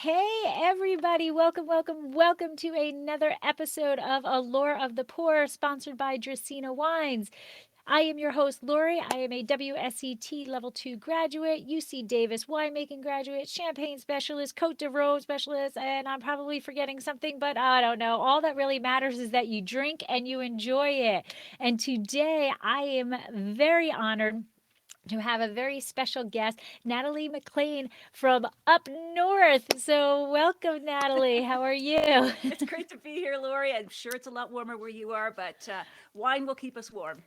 Hey, everybody. Welcome to another episode of Allure of the Poor, sponsored by Dracaena Wines. I am your host, Lori. I am a WSET Level 2 graduate, UC Davis winemaking graduate, champagne specialist, Cote de Rose specialist, and I'm probably forgetting something, but I don't know. All that really matters is that you drink and you enjoy it. And today I am very honored to have a very special guest, Natalie MacLean from up north. So, welcome, Natalie. How are you? It's great to be here, Lori. I'm sure it's a lot warmer where you are, but wine will keep us warm.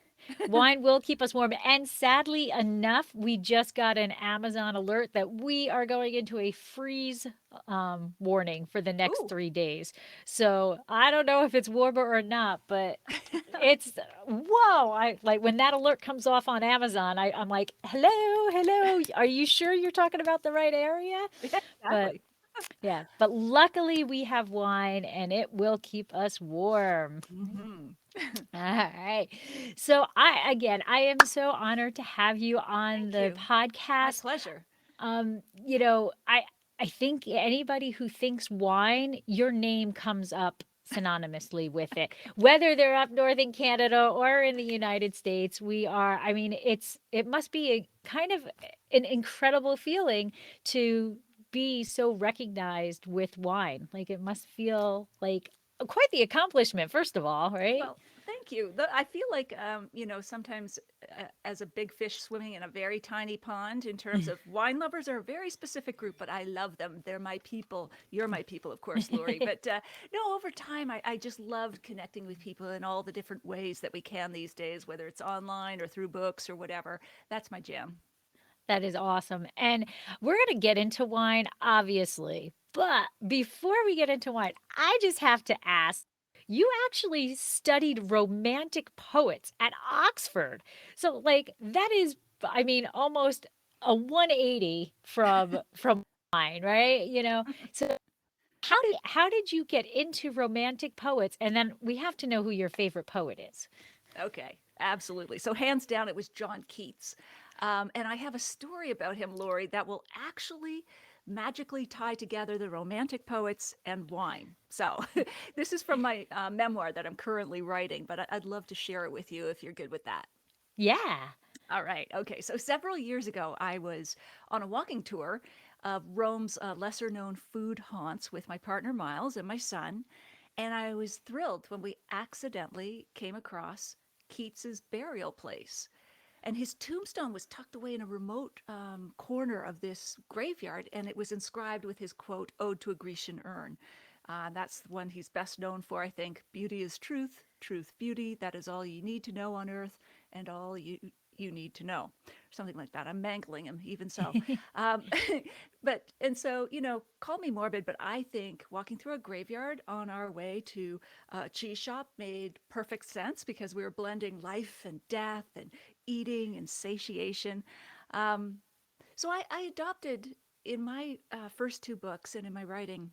Wine will keep us warm. And sadly enough, we just got an Amazon alert that we are going into a freeze warning for the next Ooh, 3 days. So I don't know if it's warmer or not, but it's whoa. I like when that alert comes off on Amazon, I'm like, hello. Are you sure you're talking about the right area? yeah, But exactly. yeah, but luckily we have wine and it will keep us warm. Hmm. All right. So I am so honored to have you on Thank the you. My podcast. pleasure. Um, you know, I I think anybody who thinks wine, your name comes up synonymously with it. Whether they're up north in Canada or in the United States, I mean, it must be a kind of an incredible feeling to be so recognized with wine. Like it must feel like quite the accomplishment, first of all, right? Well, thank you. I feel like, sometimes as a big fish swimming in a very tiny pond, in terms of wine lovers are a very specific group, but I love them. They're my people. You're my people, of course, Lori. But no, over time, I just loved connecting with people in all the different ways that we can these days, whether it's online or through books or whatever. That's my jam. That is awesome. And we're going to get into wine, obviously. But before we get into wine, I just have to ask you actually studied romantic poets at Oxford. So, like, that is, I mean, almost a 180 from wine, right? So how did you get into romantic poets? And then we have to know who your favorite poet is. Okay, absolutely. So, hands down, it was John Keats. And I have a story about him, Lori, that will actually magically tie together the romantic poets and wine. So, this is from my memoir that I'm currently writing, but I'd love to share it with you if you're good with that. Yeah. All right. Okay. So, several years ago, I was on a walking tour of Rome's lesser known food haunts with my partner Miles and my son. And I was thrilled when we accidentally came across Keats's burial place. And his tombstone was tucked away in a remote corner of this graveyard, and it was inscribed with his quote, Ode to a Grecian Urn. That's the one he's best known for, I think. Beauty is truth, truth, beauty. That is all you need to know on earth, and all you need to know. Something like that. I'm mangling him, even so. Um, and so, call me morbid, but I think walking through a graveyard on our way to a cheese shop made perfect sense because we were blending life and death and eating and satiation. Um, so I adopted in my first two books and in my writing,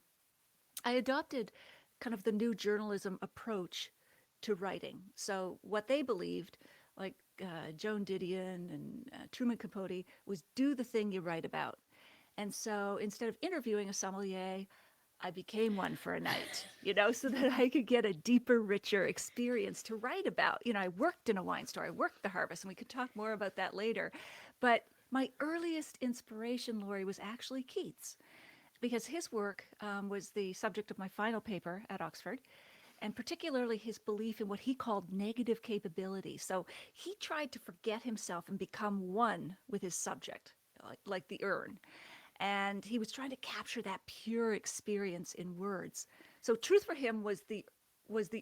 I adopted kind of the new journalism approach to writing. So what they believed, like Joan Didion and Truman Capote, was do the thing you write about. And so instead of interviewing a sommelier, I became one for a night, so that I could get a deeper, richer experience to write about. I worked in a wine store, I worked the harvest, and we could talk more about that later. But my earliest inspiration, Lori, was actually Keats, because his work was the subject of my final paper at Oxford, and particularly his belief in what he called negative capability. So he tried to forget himself and become one with his subject, like the urn. And he was trying to capture that pure experience in words. So truth for him was the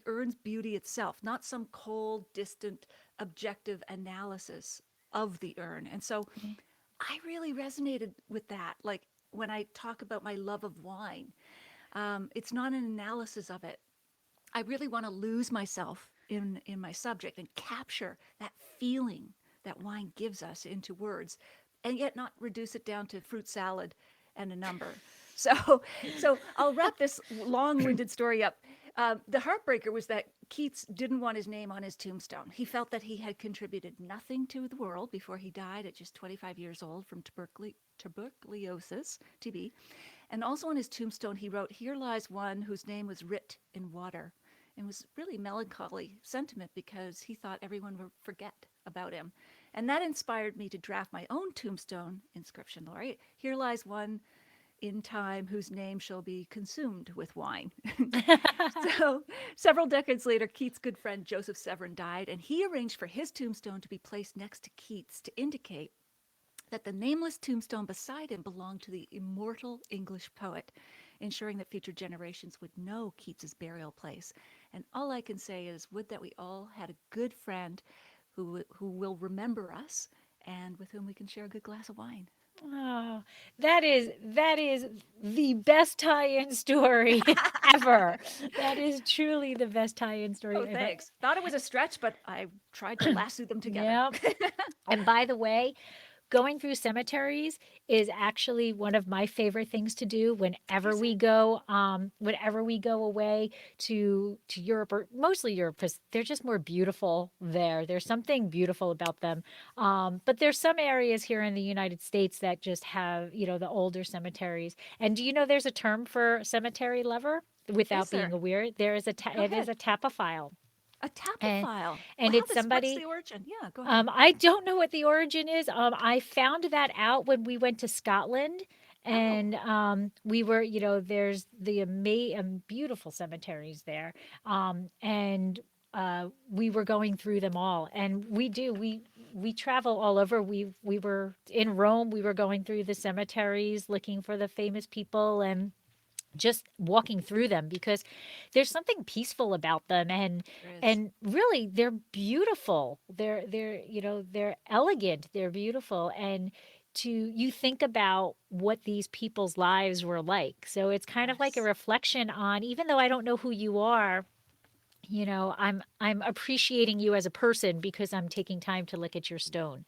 urn's beauty itself, not some cold, distant, objective analysis of the urn. And so I really resonated with that. Like when I talk about my love of wine, it's not an analysis of it. I really want to lose myself in my subject and capture that feeling that wine gives us into words, and yet not reduce it down to fruit salad and a number. So, so I'll wrap this long-winded story up. The heartbreaker was that Keats didn't want his name on his tombstone. He felt that he had contributed nothing to the world before he died at just 25 years old from tuberculosis, TB. And also on his tombstone, he wrote, "Here lies one whose name was writ in water." And it was really melancholy sentiment because he thought everyone would forget about him. And that inspired me to draft my own tombstone inscription, Laurie. "Here lies one in time whose name shall be consumed with wine." So, several decades later, Keats' good friend Joseph Severin died, and he arranged for his tombstone to be placed next to Keats to indicate that the nameless tombstone beside him belonged to the immortal English poet, ensuring that future generations would know Keats's burial place. And all I can say is, would that we all had a good friend who will remember us and with whom we can share a good glass of wine. Oh, that is the best tie-in story ever. That is truly the best tie-in Oh, story ever. thanks. Thought it was a stretch, but I tried to lasso them together. Yeah. And by the way, going through cemeteries is actually one of my favorite things to do Is it? whenever we go away to Europe, or mostly Europe, because they're just more beautiful there. There's something beautiful about them. But there's some areas here in the United States that just have, the older cemeteries. And do you know there's a term for cemetery lover? Is Without being there? a weird, Go it is ahead. a tapophile. A And tapophile. and Wow, it's this what's somebody. the origin? Yeah, go ahead. I don't know what the origin is. I found that out when we went to Scotland, Oh, and we were, there's the beautiful cemeteries there, and we were going through them all, and we travel all over. We were in Rome. We were going through the cemeteries, looking for the famous people, and just walking through them because there's something peaceful about them, there is. and really they're beautiful. They're elegant, they're beautiful, and to you think about what these people's lives were like. So it's kind of like a Yes. reflection on, even though I don't know who you are, I'm appreciating you as a person because I'm taking time to look at your stone,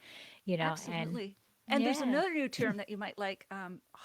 and Absolutely. And there's yeah. another new term that you might like,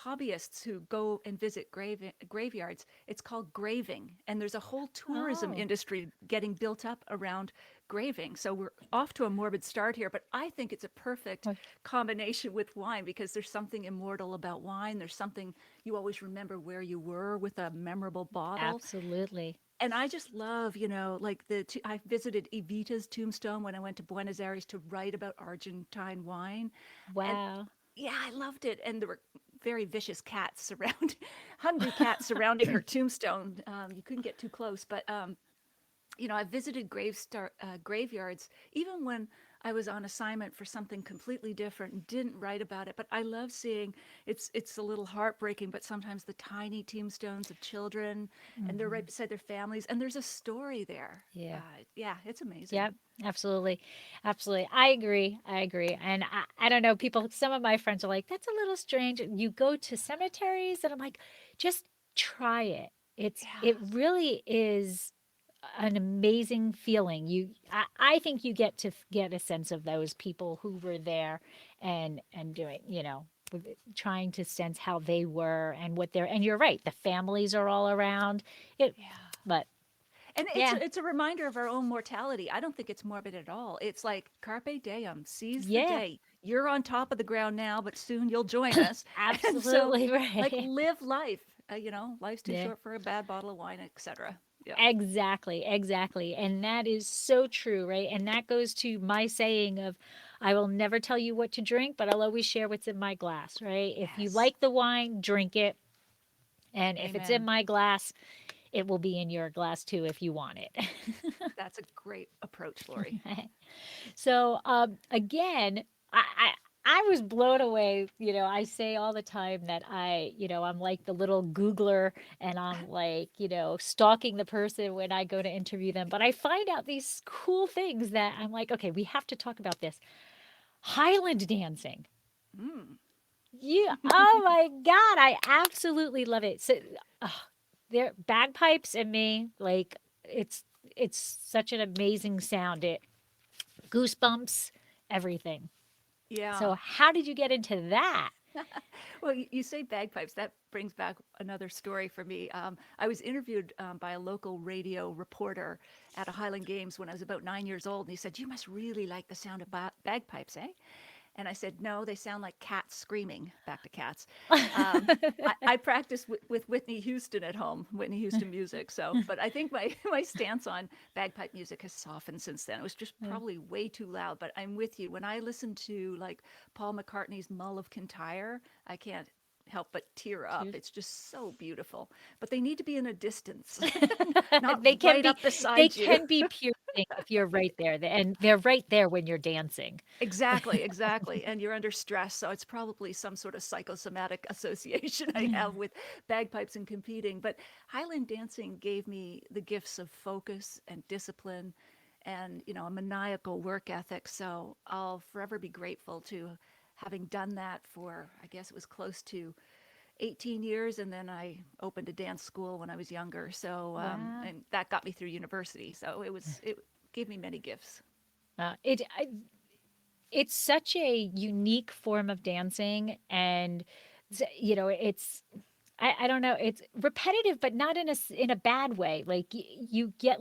hobbyists who go and visit graveyards. It's called graving. And there's a whole tourism Oh, industry getting built up around graving. So we're off to a morbid start here, but I think it's a perfect well, combination with wine because there's something immortal about wine. There's something you always remember where you were with a memorable bottle. absolutely. And I just love, like I visited Evita's tombstone when I went to Buenos Aires to write about Argentine wine. And Wow. yeah, I loved it. And there were very vicious cats surround, hungry cats surrounding her tombstone. You couldn't get too close, but I visited graveyards even when I was on assignment for something completely different and didn't write about it. But I love seeing it's a little heartbreaking, but sometimes the tiny tombstones of children and they're right Mhm. beside their families and there's a story there. Yeah. Yeah, it's amazing. Yep. Absolutely. Absolutely. I agree. I agree. And I don't know, some of my friends are like, that's a little strange. You go to cemeteries, and I'm like, just try it. It Yeah. really is an amazing feeling. I think you get to get a sense of those people who were there, and doing, trying to sense how they were and what they're, and you're right, the families are all around it, Yeah. but And yeah. it's a reminder of our own mortality. I don't think it's morbid at all. It's like carpe diem, seize the Yeah. day. You're on top of the ground now, but soon you'll join us. And so, Absolutely like, right. live life. Life's too Yeah. short for a bad bottle of wine, etc. Yeah. Exactly, exactly. And that is so true, right? And that goes to my saying of, I will never tell you what to drink, but I'll always share what's in my glass, right? If you Yes. like the wine, drink it. And if it's in Amen. my glass, it will be in your glass too if you want it. That's a great approach, Lori. So again, I was blown away. I say all the time that I'm like the little Googler, and I'm like, stalking the person when I go to interview them. But I find out these cool things that I'm like, okay, we have to talk about this. Highland dancing. Mm. Oh my God, I absolutely love it. So, there bagpipes and me, like, it's such an amazing sound. It goosebumps, everything. Yeah. So how did you get into that? Well, you say bagpipes. That brings back another story for me. I was interviewed by a local radio reporter at a Highland Games when I was about 9 years old, and he said, "You must really like the sound of bagpipes, eh?" And I said, "No, they sound like cats screaming." Back to cats. Um, I practiced with Whitney Houston at home, Whitney Houston music. So, but I think my my stance on bagpipe music has softened since then. It was just probably way too loud. But I'm with you. When I listen to like Paul McCartney's "Mull of Kintyre," I can't help but tear up. It's just so beautiful. But they need to be in a distance, not They can right be up they beside you. can be piercing if you're right there, and they're right there when you're dancing. Exactly, exactly. And you're under stress. So it's probably some sort of psychosomatic association I have with bagpipes and competing. But Highland dancing gave me the gifts of focus and discipline and, a maniacal work ethic. So I'll forever be grateful to having done that for, I guess it was close to 18 years. And then I opened a dance school when I was younger. So, Wow. and that got me through university. So it gave me many gifts. It's such a unique form of dancing, and it's I don't know, it's repetitive, but not in a bad way. Like you get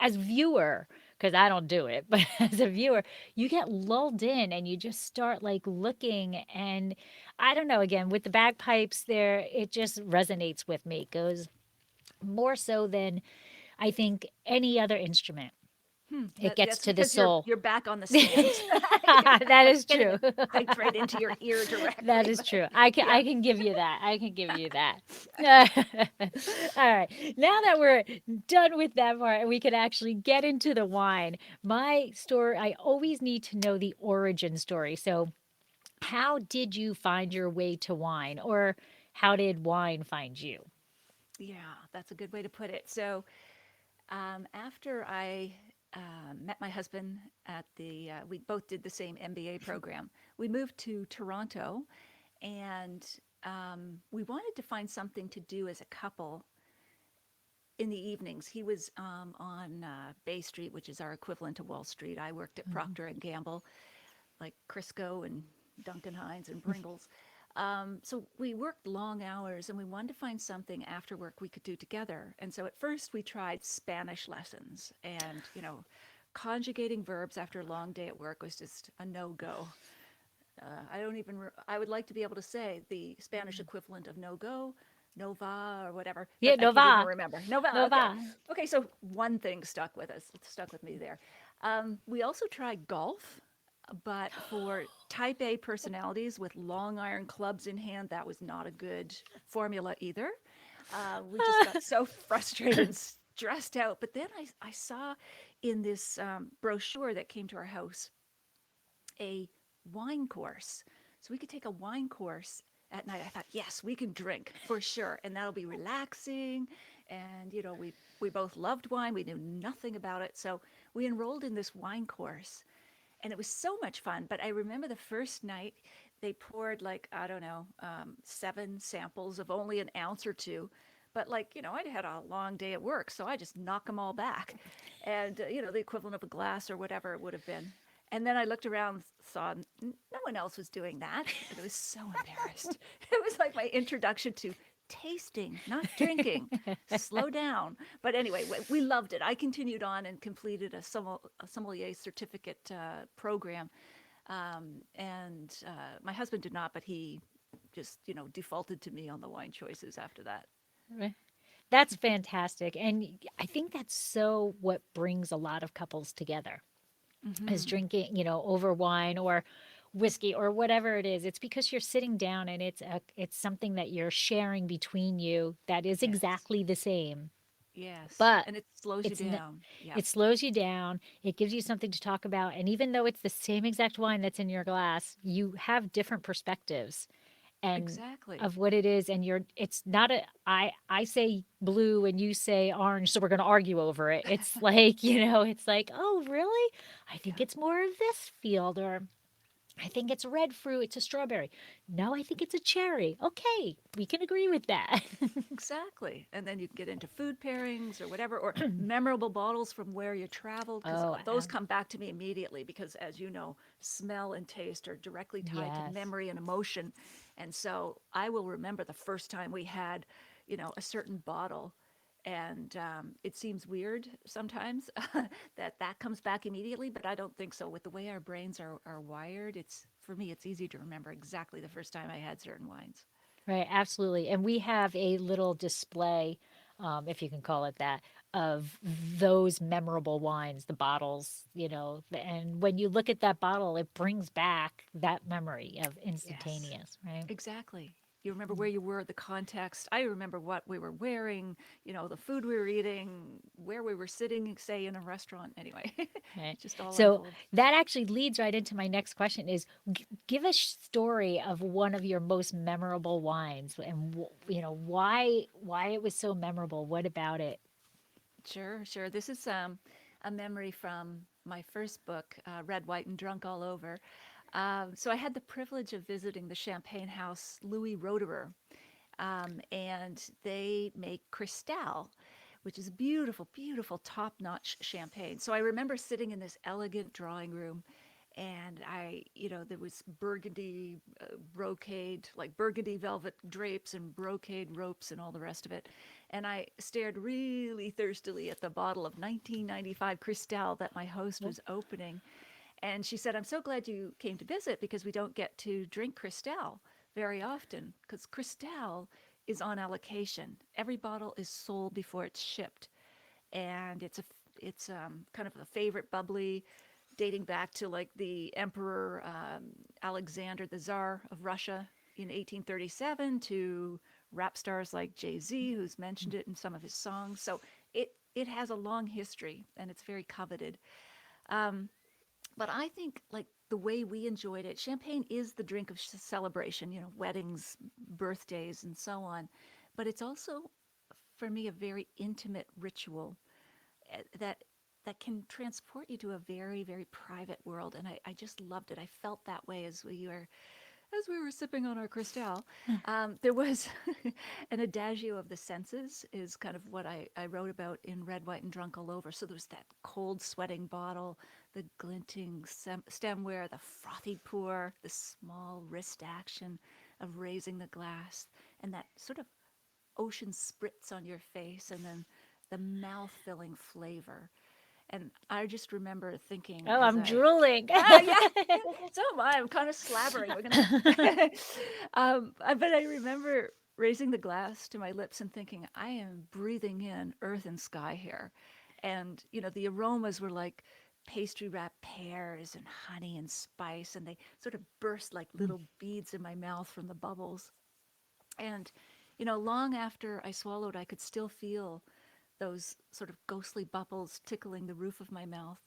as viewer, because I don't do it, but as a viewer, you get lulled in and you just start like looking. And I don't know, again with the bagpipes there, it just resonates with me. It goes more so than I think any other instrument. It gets That's to the because you're soul. you're back on the stands. That is Get true. it piped right into your ear That directly. is But true. yeah, I can give you that. I can give you that. All right. Now that we're done with that part and we can actually get into the wine, my story, I always need to know the origin story. So, how did you find your way to wine, or how did wine find you? yeah, that's a good way to put it. So after I met my husband we both did the same MBA program. We moved to Toronto, and we wanted to find something to do as a couple in the evenings. He was on Bay Street, which is our equivalent to Wall Street. I worked at Procter and Gamble, like Crisco and Duncan Hines and Pringles. So we worked long hours and we wanted to find something after work we could do together. And so at first we tried Spanish lessons, and, conjugating verbs after a long day at work was just a no go. I don't even, I would like to be able to say the Spanish equivalent of no go, nova, or whatever, Yeah, but I can't even Nova. remember. Nova, okay. Nova. Okay, so one thing stuck with us, stuck with me there. We also tried golf, but for type A personalities with long iron clubs in hand, that was not a good formula either. We just got so frustrated and stressed out. But then I saw in this brochure that came to our house a wine course. So we could take a wine course at night. I thought, yes, we can drink for sure. And that'll be relaxing. And, we both loved wine. We knew nothing about it. So we enrolled in this wine course, and it was so much fun. But I remember the first night they poured, like, I don't know, 7 samples of only an ounce or two. But, like, I'd had a long day at work, so I just knock them all back. And, the equivalent of a glass or whatever it would have been. And then I looked around, saw no one else was doing that. And I was so embarrassed. It was like my introduction to tasting, not drinking. Slow down. But anyway, we loved it. I continued on and completed a sommelier certificate program. And my husband did not, but he just, defaulted to me on the wine choices after that. That's fantastic. And I think that's so what brings a lot of couples together is Mm-hmm. drinking, over wine or whiskey or whatever it is. It's because you're sitting down and it's something that you're sharing between you that is Yes. exactly the same. Yes. But And it slows you it's n- down. Yeah. it slows you down. It gives you something to talk about. And even though it's the same exact wine that's in your glass, you have different perspectives and Exactly. of what it is. And it's not I say blue and you say orange, so we're going to argue over it. It's like, it's like, oh really, I think Yeah. it's more of this field. Or I think it's red fruit, it's a strawberry. No, I think it's a cherry. Okay, we can agree with that. Exactly. And then you can get into food pairings or whatever, or memorable bottles from where you traveled, because Oh, those come back to me immediately because, as you know, smell and taste are directly tied to yes. memory and emotion. And so I will remember the first time we had, a certain bottle. And it seems weird sometimes that comes back immediately, but I don't think so. With the way our brains are wired, for me, it's easy to remember exactly the first time I had certain wines. Right, absolutely. And we have a little display, if you can call it that, of those memorable wines, the bottles, and when you look at that bottle, it brings back that memory of Yes. instantaneous, right? Exactly. You remember where you were, the context. I remember what we were wearing, the food we were eating, where we were sitting, say in a restaurant. Anyway, it Right. just all So unfolds. that actually leads right into my next question is give a story of one of your most memorable wines and why it was so memorable. What about it? Sure, sure. This is a memory from my first book, Red, White, and Drunk All Over. So I had the privilege of visiting the champagne house Louis Roederer, and they make Cristal, which is beautiful, beautiful, top-notch champagne. So I remember sitting in this elegant drawing room, and there was burgundy brocade, like burgundy velvet drapes and brocade ropes and all the rest of it. And I stared really thirstily at the bottle of 1995 Cristal that my host Well, was opening. And she said, "I'm so glad you came to visit because we don't get to drink Cristal very often because Cristal is on allocation. Every bottle is sold before it's shipped, and it's kind of a favorite bubbly dating back to like the Emperor Alexander, the Tsar of Russia in 1837, to rap stars like Jay Z, who's mentioned it in some of his songs. So it has a long history and it's very coveted. Um, but I think like the way we enjoyed it, champagne is the drink of celebration, weddings, birthdays, and so on. But it's also, for me, a very intimate ritual that can transport you to a very, very private world. And I just loved it. I felt that way as we were sipping on our Cristal. There was an adagio of the senses is kind of what I wrote about in Red, White, and Drunk All Over. So there was that cold sweating bottle, the glinting stemware, the frothy pour, the small wrist action of raising the glass, and that sort of ocean spritz on your face, and then the mouth filling flavor. And I just remember thinking oh, as I'm I drooling. yeah, so am I. I'm kind of slavering. We're gonna. But I remember raising the glass to my lips and thinking, I am breathing in earth and sky here, and the aromas were like pastry wrapped pears and honey and spice, and they sort of burst like little beads in my mouth from the bubbles. And long after I swallowed, I could still feel those sort of ghostly bubbles tickling the roof of my mouth.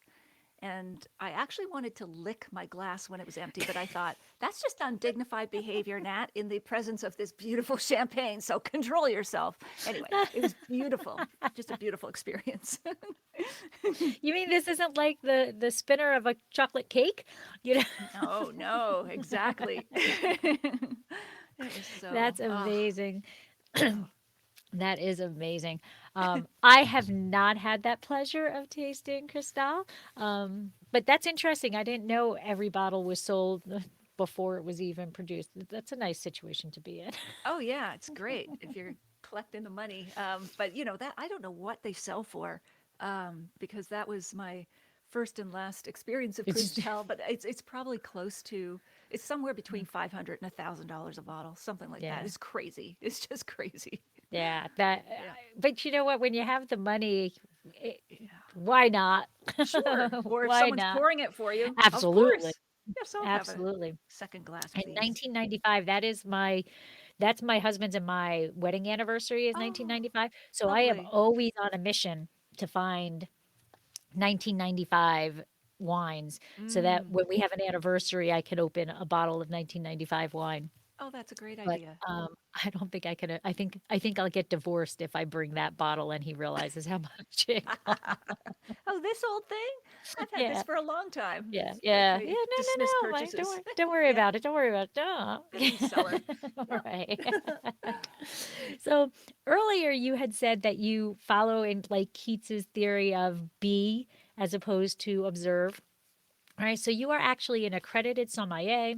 And I actually wanted to lick my glass when it was empty, but I thought, that's just undignified behavior, Nat, in the presence of this beautiful champagne. So control yourself. Anyway, it was beautiful, just a beautiful experience. You mean this isn't like the spinner of a chocolate cake? You know, No, no, exactly. It was so, that's amazing. oh, That is amazing. I have not had that pleasure of tasting Cristal, but that's interesting. I didn't know every bottle was sold before it was even produced. That's a nice situation to be in. oh yeah, it's great if you're collecting the money. But that I don't know what they sell for, because that was my first and last experience of It's just, Cristal. But it's probably close to it's somewhere between $500 and $1,000 a bottle, something like that. yeah. It's crazy. It's just crazy. Yeah, that Yeah, but you know what, when you have the money, eh, yeah, why not? sure. Or if Why someone's not? pouring it for you, of Absolutely, course. Yes, I'll have a absolutely. second glass, In please. 1995, that's my husband's and my wedding anniversary is Oh, 1995, so I am lovely. always on a mission to find 1995 wines so that Mm. when we have an anniversary, I can open a bottle of 1995 wine. Oh, that's a great But, idea. I don't think I can, I think I'll get divorced if I bring that bottle and he realizes how much it costs. Oh, this old thing? I've had this Yeah, for a long time. yeah, It's like yeah, yeah, we no, no, dismiss no, Mike, purchases. don't worry Yeah, about it, don't worry about it, don't. busy seller. Right. Yep. So, earlier you had said that you follow in, like, Keats's theory of be as opposed to observe. Alright, so you are actually an accredited sommelier,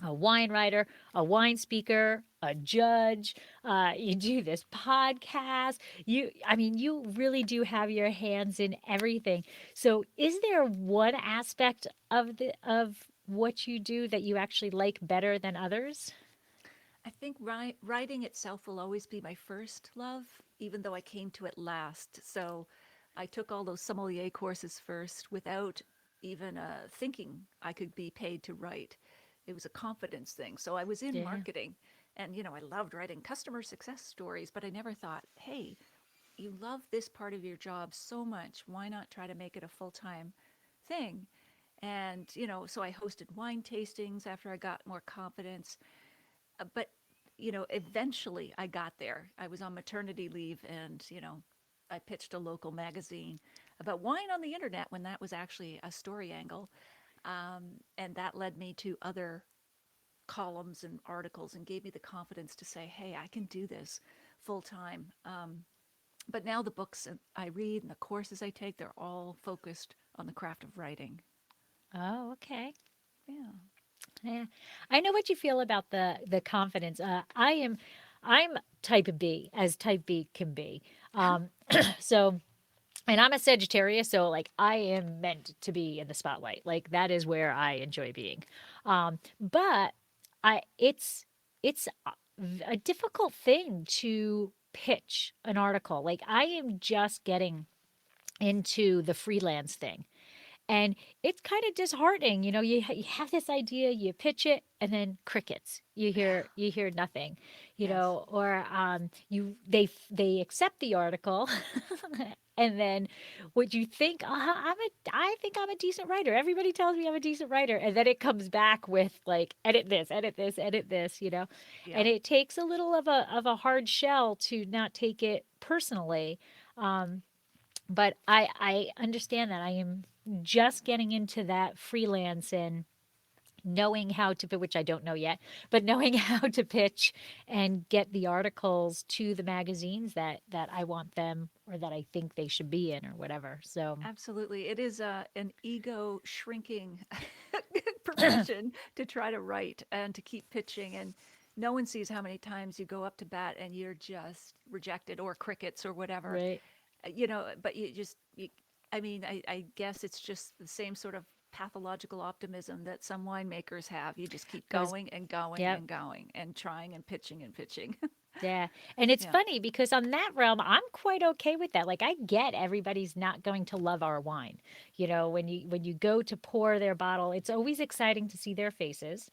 a wine writer, a wine speaker, a judge. You do this podcast. I mean, you really do have your hands in everything. So, is there one aspect of what you do that you actually like better than others? I think writing itself will always be my first love, even though I came to it last. So I took all those sommelier courses first without even thinking I could be paid to write. It was a confidence thing. So I was in Yeah. marketing and, I loved writing customer success stories, but I never thought, hey, you love this part of your job so much. Why not try to make it a full time thing? And, so I hosted wine tastings after I got more confidence. But eventually I got there. I was on maternity leave, and I pitched a local magazine about wine on the internet when that was actually a story angle, and that led me to other columns and articles and gave me the confidence to say, "Hey, I can do this full time." But now the books I read and the courses I take, they're all focused on the craft of writing. Oh, okay. Yeah. Yeah. I know what you feel about the confidence. I'm type B, as type B can be. So, and I'm a Sagittarius, so like I am meant to be in the spotlight. Like that is where I enjoy being. But it's a difficult thing to pitch an article. Like I am just getting into the freelance thing. And it's kind of disheartening, you have this idea, you pitch it, and then crickets. You hear nothing, Yes. or they accept the article, and then what you think, I think I'm a decent writer. Everybody tells me I'm a decent writer, and then it comes back with like edit this, edit this, edit this, and Yep. it takes a little of a hard shell to not take it personally. But I understand that I am just getting into that freelance and knowing how to, which I don't know yet, but knowing how to pitch and get the articles to the magazines that I want them or that I think they should be in or whatever. So Absolutely. It is an ego shrinking profession to try to write and to keep pitching. And no one sees how many times you go up to bat and you're just rejected or crickets or whatever. right. But I mean, I guess it's just the same sort of pathological optimism that some winemakers have. You just keep I was going and going Yep. and going and trying and pitching and pitching. Yeah. And it's Yeah. funny because on that realm, I'm quite okay with that. Like I get everybody's not going to love our wine. When you go to pour their bottle, it's always exciting to see their faces.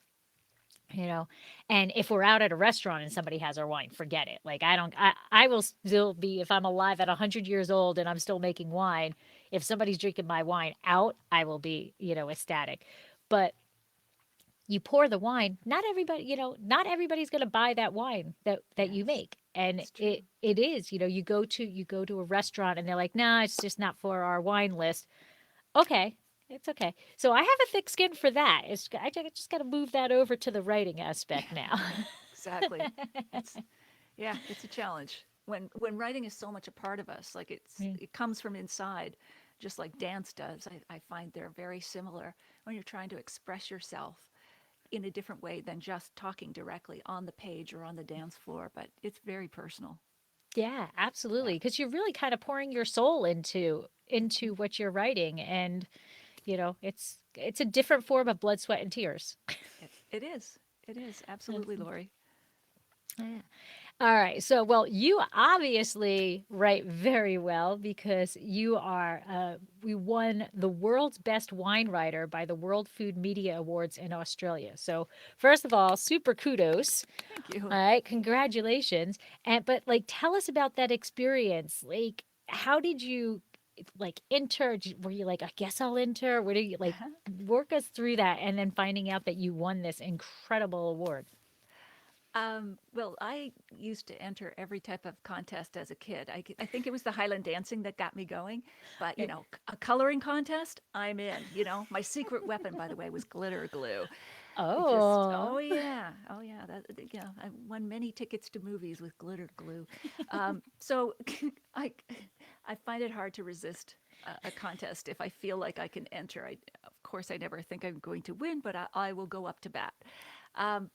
you know and if we're out at a restaurant and somebody has our wine, forget it. Like I will still be, if I'm alive at 100 years old and I'm still making wine, if somebody's drinking my wine out, I will be, ecstatic. But you pour the wine, not everybody's going to buy that wine that you Yes, make. And it's true. it is, you go to a restaurant and they're like, nah, it's just not for our wine list. Okay, it's okay. So I have a thick skin for that. I just got to move that over to the writing aspect now. Exactly. It's Yeah, it's a challenge. When writing is so much a part of us, like Mm. it comes from inside, just like dance does. I find they're very similar when you're trying to express yourself in a different way than just talking directly on the page or on the dance floor, but it's very personal. Yeah, Yeah. absolutely. Because you're really kind of pouring your soul into what you're writing, and it's a different form of blood, sweat, and tears. It is. It is. Absolutely, Absolutely. Lori. Yeah. All right. So, well, you obviously write very well because we won the world's best wine writer by the World Food Media Awards in Australia. So, first of all, super kudos. Thank you. All right. Congratulations. But like, tell us about that experience. Like, how did you like enter? Were you like, I guess I'll enter? What do you like? Work us through that and then finding out that you won this incredible award. Well, I used to enter every type of contest as a kid. I think it was the Highland dancing that got me going. But, a coloring contest, I'm in. My secret weapon, by the way, was glitter glue. Oh. Oh yeah, oh yeah. I won many tickets to movies with glitter glue. So I, I find it hard to resist a contest if I feel like I can enter. Of course, I never think I'm going to win, but I will go up to bat.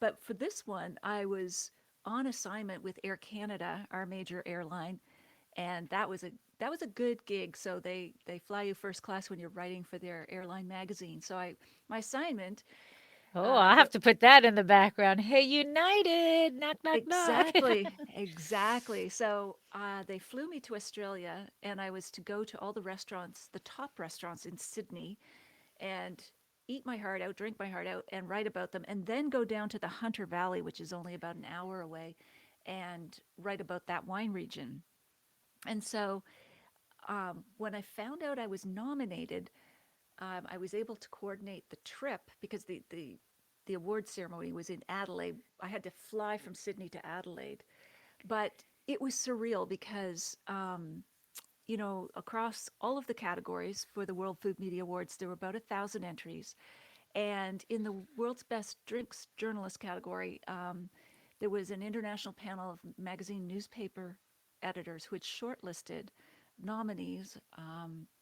But for this one, I was on assignment with Air Canada, our major airline, and that was a good gig. So they fly you first class when you're writing for their airline magazine. So I my assignment Oh, I'll have there to put that in the background. Hey, United! Knock, knock, knock. exactly. So they flew me to Australia, and I was to go to all the restaurants, the top restaurants in Sydney, and eat my heart out, drink my heart out, and write about them, and then go down to the Hunter Valley, which is only about an hour away, and write about that wine region. And so when I found out I was nominated, I was able to coordinate the trip because the award ceremony was in Adelaide. I had to fly from Sydney to Adelaide, but it was surreal because across all of the categories for the World Food Media Awards, there were about 1,000 entries. And in the World's Best Drinks Journalist category, there was an international panel of magazine newspaper editors who had shortlisted nominees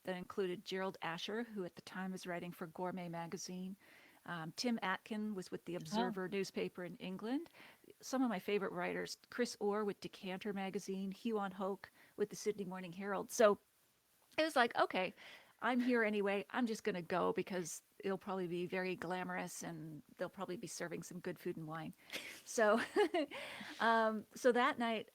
that included Gerald Asher, who at the time was writing for Gourmet magazine. Tim Atkin was with the Oh, Observer newspaper in England. Some of my favorite writers, Chris Orr with Decanter magazine, Huon Hoke with the Sydney Morning Herald. So it was like, okay, I'm here anyway. I'm just going to go because it'll probably be very glamorous and they'll probably be serving some good food and wine. So, so that night,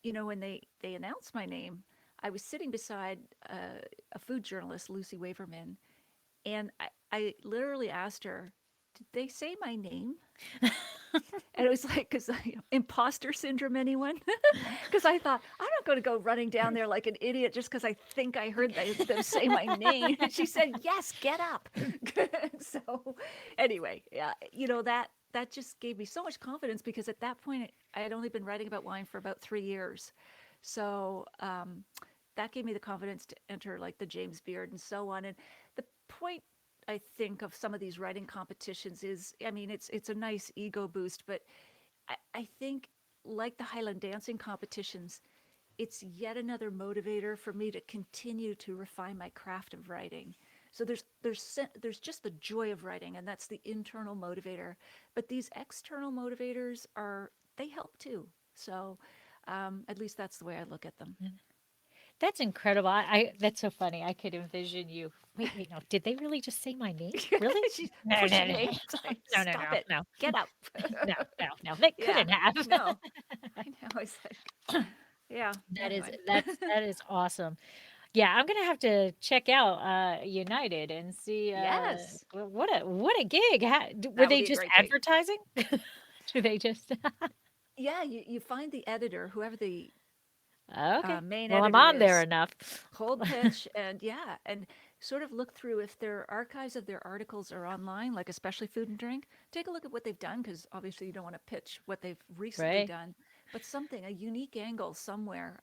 when they announced my name, I was sitting beside a food journalist, Lucy Waverman, and I literally asked her, "Did they say my name?" And it was like, because imposter syndrome, anyone? Because I thought, I'm not going to go running down there like an idiot just because I think I heard them say my name. And she said, yes, get up. So, anyway, yeah, that just gave me so much confidence because at that point, I had only been writing about wine for about 3 years. So, that gave me the confidence to enter like the James Beard and so on. And the point I think of some of these writing competitions is, I mean, it's a nice ego boost, but I think like the Highland dancing competitions, it's yet another motivator for me to continue to refine my craft of writing. So there's just the joy of writing, and that's the internal motivator. But these external motivators they help too. So at least that's the way I look at them. that's incredible. That's so funny. I could envision you. Wait, wait, no. Did they really just say my name? Really? She's No, no, pushing no, me. It's like, no, no, stop no, it. no, Get up. no, no, no. They Yeah. couldn't have. No. I know. It's like, yeah. That is Anyway. that is awesome. Yeah, I'm gonna have to check out United and see Yes. what a gig. Were That would they be a just great gig. advertising? Do they just Yeah. You find the editor, whoever the Okay. main Well, I'm editor on there is, enough. cold pitch, and yeah, and sort of look through if their archives of their articles are online, like especially food and drink. Take a look at what they've done because obviously you don't want to pitch what they've recently Right? done, but something, a unique angle somewhere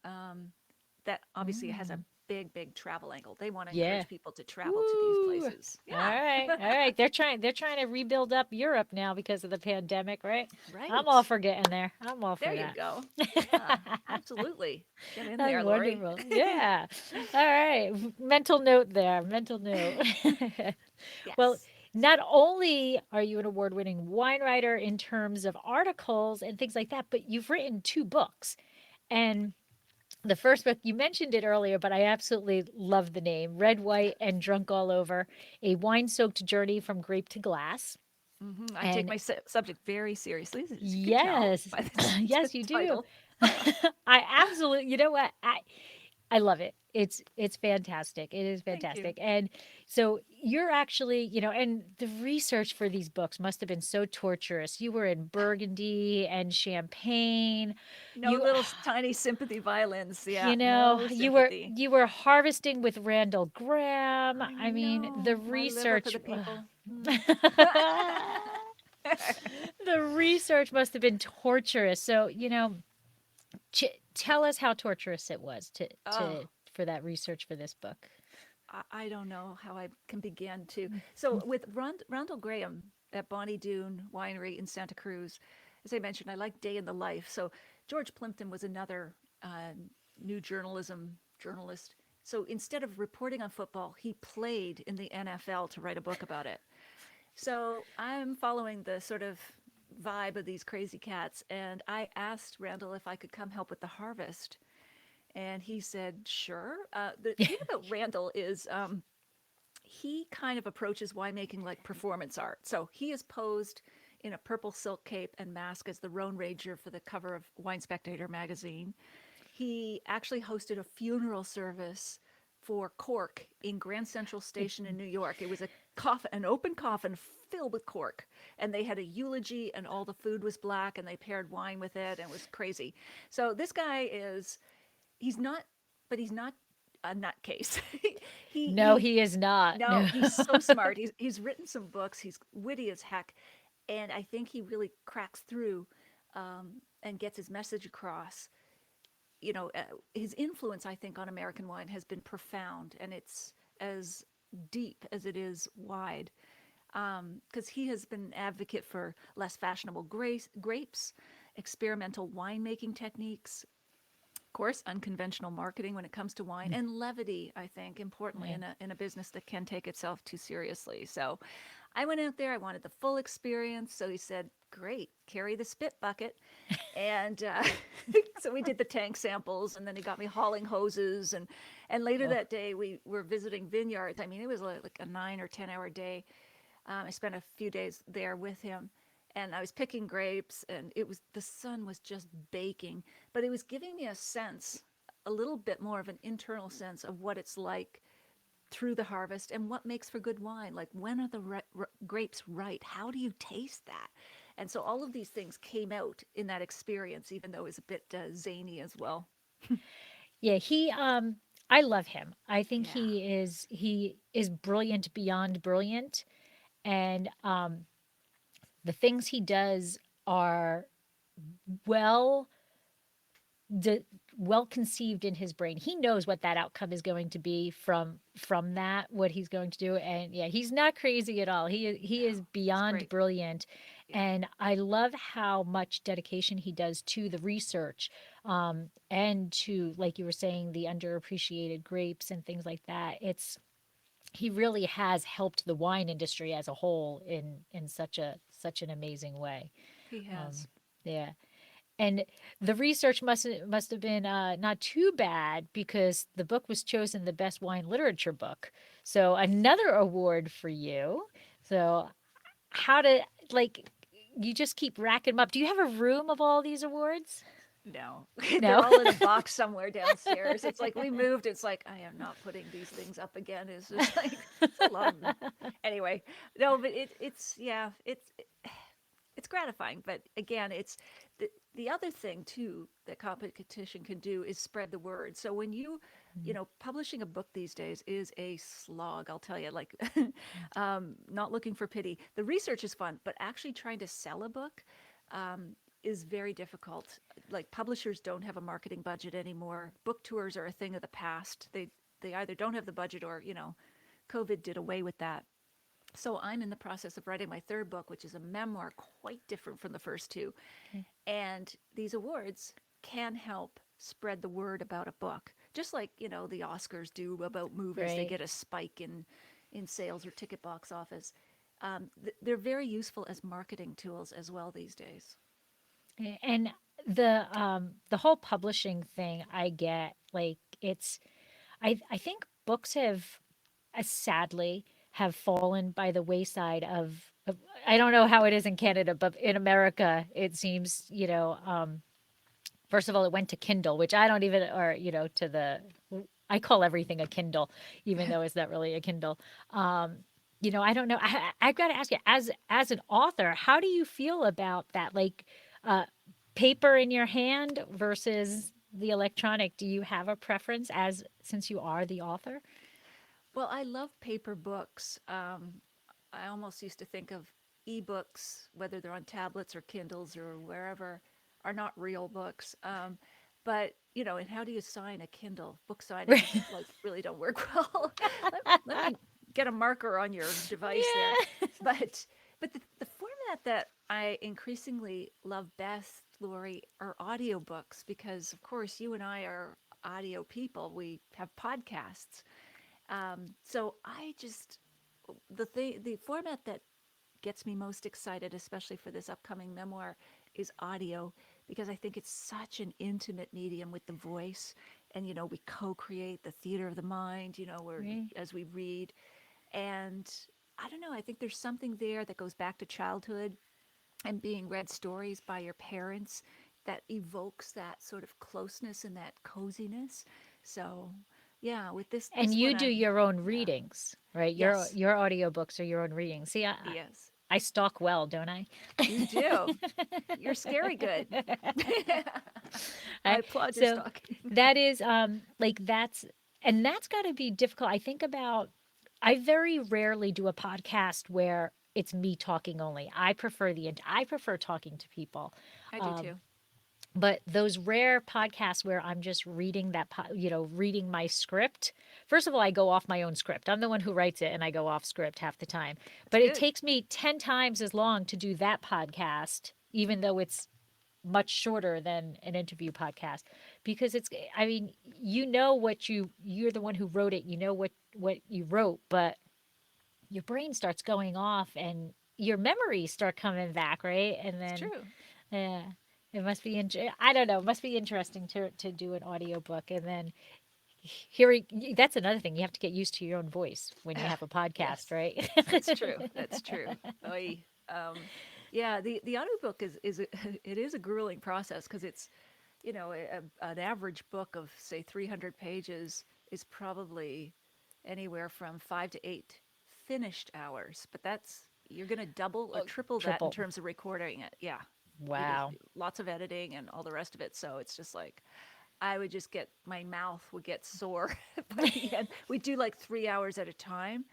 that obviously has a Mm, big travel angle. They want to yeah. encourage people to travel to these Woo! places. All Yeah. right, all right. They're trying to rebuild up Europe now because of the pandemic, right? I'm all Right. for getting there. I'm all There for you that. go. Yeah, absolutely. Get in That's there, Lori. wonderful. Yeah. All right. Mental note there. Mental note. Well, Yes. not only are you an award-winning wine writer in terms of articles and things like that, but you've written two books. And the first book, you mentioned it earlier, but I absolutely love the name Red, White, and Drunk All Over, a wine soaked journey from grape to glass. I take And my subject very seriously, as you can tell yes, by the yes, you do. title. I absolutely, you know what? I love it. It's fantastic. It is Thank you. fantastic. And so you're actually, and the research for these books must have been so torturous. You were in Burgundy and Champagne. No You little tiny sympathy violins. Yeah, You know, no you were sympathy. you were harvesting with Randall Graham. I I mean, the know. My liver for research the people. ugh. The research must have been torturous. So, tell us how torturous it was Oh, for that research for this book. I don't know how I can begin to. So with Randall Graham at Bonnie Doon Winery in Santa Cruz, as I mentioned, I like day in the life. So George Plimpton was another new journalism journalist. So instead of reporting on football, he played in the NFL to write a book about it. So I'm following the sort of vibe of these crazy cats, and I asked Randall if I could come help with the harvest, and he said sure. The thing about Randall is he kind of approaches winemaking like performance art. So he is posed in a purple silk cape and mask as the Rhone Ranger for the cover of Wine Spectator magazine. He actually hosted a funeral service for cork in Grand Central Station in New York. It was a coffin, an open coffin filled with cork, and they had a eulogy, and all the food was black, and they paired wine with it, and it was crazy. So this guy is he's not, but he's not a nutcase. No, He he is not. no, No. he's so smart. He's written some books. He's witty as heck, and I think he really cracks through and gets his message across. His influence, I think, on American wine has been profound, and it's as deep as it is wide. Because he has been an advocate for less fashionable grapes, experimental winemaking techniques, of course, unconventional marketing when it comes to wine, and levity, I think, importantly, Yeah. in a business that can take itself too seriously. So I went out there, I wanted the full experience. So he said, great, carry the spit bucket. And so we did the tank samples, and then he got me hauling hoses. And later Oh, that day, we were visiting vineyards. I mean, it was like a 9 or 10 hour day. I spent a few days there with him, and I was picking grapes, and the sun was just baking, but it was giving me a sense, a little bit more of an internal sense of what it's like through the harvest and what makes for good wine. Like, when are the grapes right? How do you taste that? And so all of these things came out in that experience, even though it was a bit zany as well. yeah. I love him. I think Yeah, he is brilliant beyond brilliant, and the things he does are well de- well conceived in his brain. He knows what that outcome is going to be from that, what he's going to do, and yeah, he's not crazy at all. He is no, it's beyond great. brilliant, Yeah, and I love how much dedication he does to the research, and to, like you were saying, the underappreciated grapes and things like that. It's He really has helped the wine industry as a whole in such an amazing way. he has. Yeah. And the research must have been not too bad because the book was chosen the best wine literature book. So another award for you. So how to like you just keep racking them up. Do you have a room of all these awards? No, they're No. all in a box somewhere downstairs. It's like we moved. It's like I am not putting these things up again. It's just like it's a lot of them. Anyway, no, but it's yeah, it's gratifying. But again, it's the other thing too that competition can do is spread the word. So when publishing a book these days is a slog. I'll tell you, like, not looking for pity. The research is fun, but actually trying to sell a book is very difficult. Like, publishers don't have a marketing budget anymore. Book tours are a thing of the past. They either don't have the budget or COVID did away with that. So I'm in the process of writing my third book, which is a memoir, quite different from the first two. Okay. And these awards can help spread the word about a book, just like the Oscars do about movies. They Right. get a spike in sales or ticket box office. They're very useful as marketing tools as well these days. And the whole publishing thing I get, like I think books sadly have fallen by the wayside of I don't know how it is in Canada, but in America it seems, first of all, it went to Kindle, which I don't even, or, to I call everything a Kindle, even though it's not really a Kindle. Um, I don't know. I've got to ask you, as an author, how do you feel about that? Like, uh, paper in your hand versus the electronic. Do you have a preference since you are the author? Well, I love paper books. I almost used to think of ebooks, whether they're on tablets or Kindles or wherever, are not real books. But and how do you sign a Kindle? Book signings like really don't work well. Let me get a marker on your device there. Yeah. But the format that I increasingly love best, Lori, are audiobooks because of course you and I are audio people. We have podcasts. So I just the format that gets me most excited, especially for this upcoming memoir, is audio because I think it's such an intimate medium with the voice. And, we co create the theater of the mind, where Right. as we read. And I don't know, I think there's something there that goes back to childhood and being read stories by your parents that evokes that sort of closeness and that coziness. So, yeah, with And this you one, do I'm, your own yeah, readings, right? yes, Your audiobooks are your own readings. See, yes, I stalk well, don't I? you do. You're scary good. I Right? applaud your So stalking. that is like that's got to be difficult. I think about I very rarely do a podcast where it's me talking only. I prefer talking to people. I do too. But those rare podcasts where I'm just reading reading my script. First of all, I go off my own script. I'm the one who writes it and I go off script half the time. It's But it good. takes me 10 times as long to do that podcast, even though it's much shorter than an interview podcast because I mean, you're the one who wrote it, you know what you wrote, but your brain starts going off and your memories start coming back, right? And It's then true. yeah, it must be I don't know, it must be interesting to do an audiobook and then hearing that's another thing, you have to get used to your own voice when you have a podcast, Yes, right? that's true. That's true. I, yeah, the audiobook it is a grueling process because it's an average book of say 300 pages is probably anywhere from 5 to 8 finished hours, but that's you're going to double or triple that in Triple. terms of recording it. Yeah, it is Wow. lots of editing and all the rest of it. So it's just like I would just get my mouth would get sore by the end. We do like 3 hours at a time,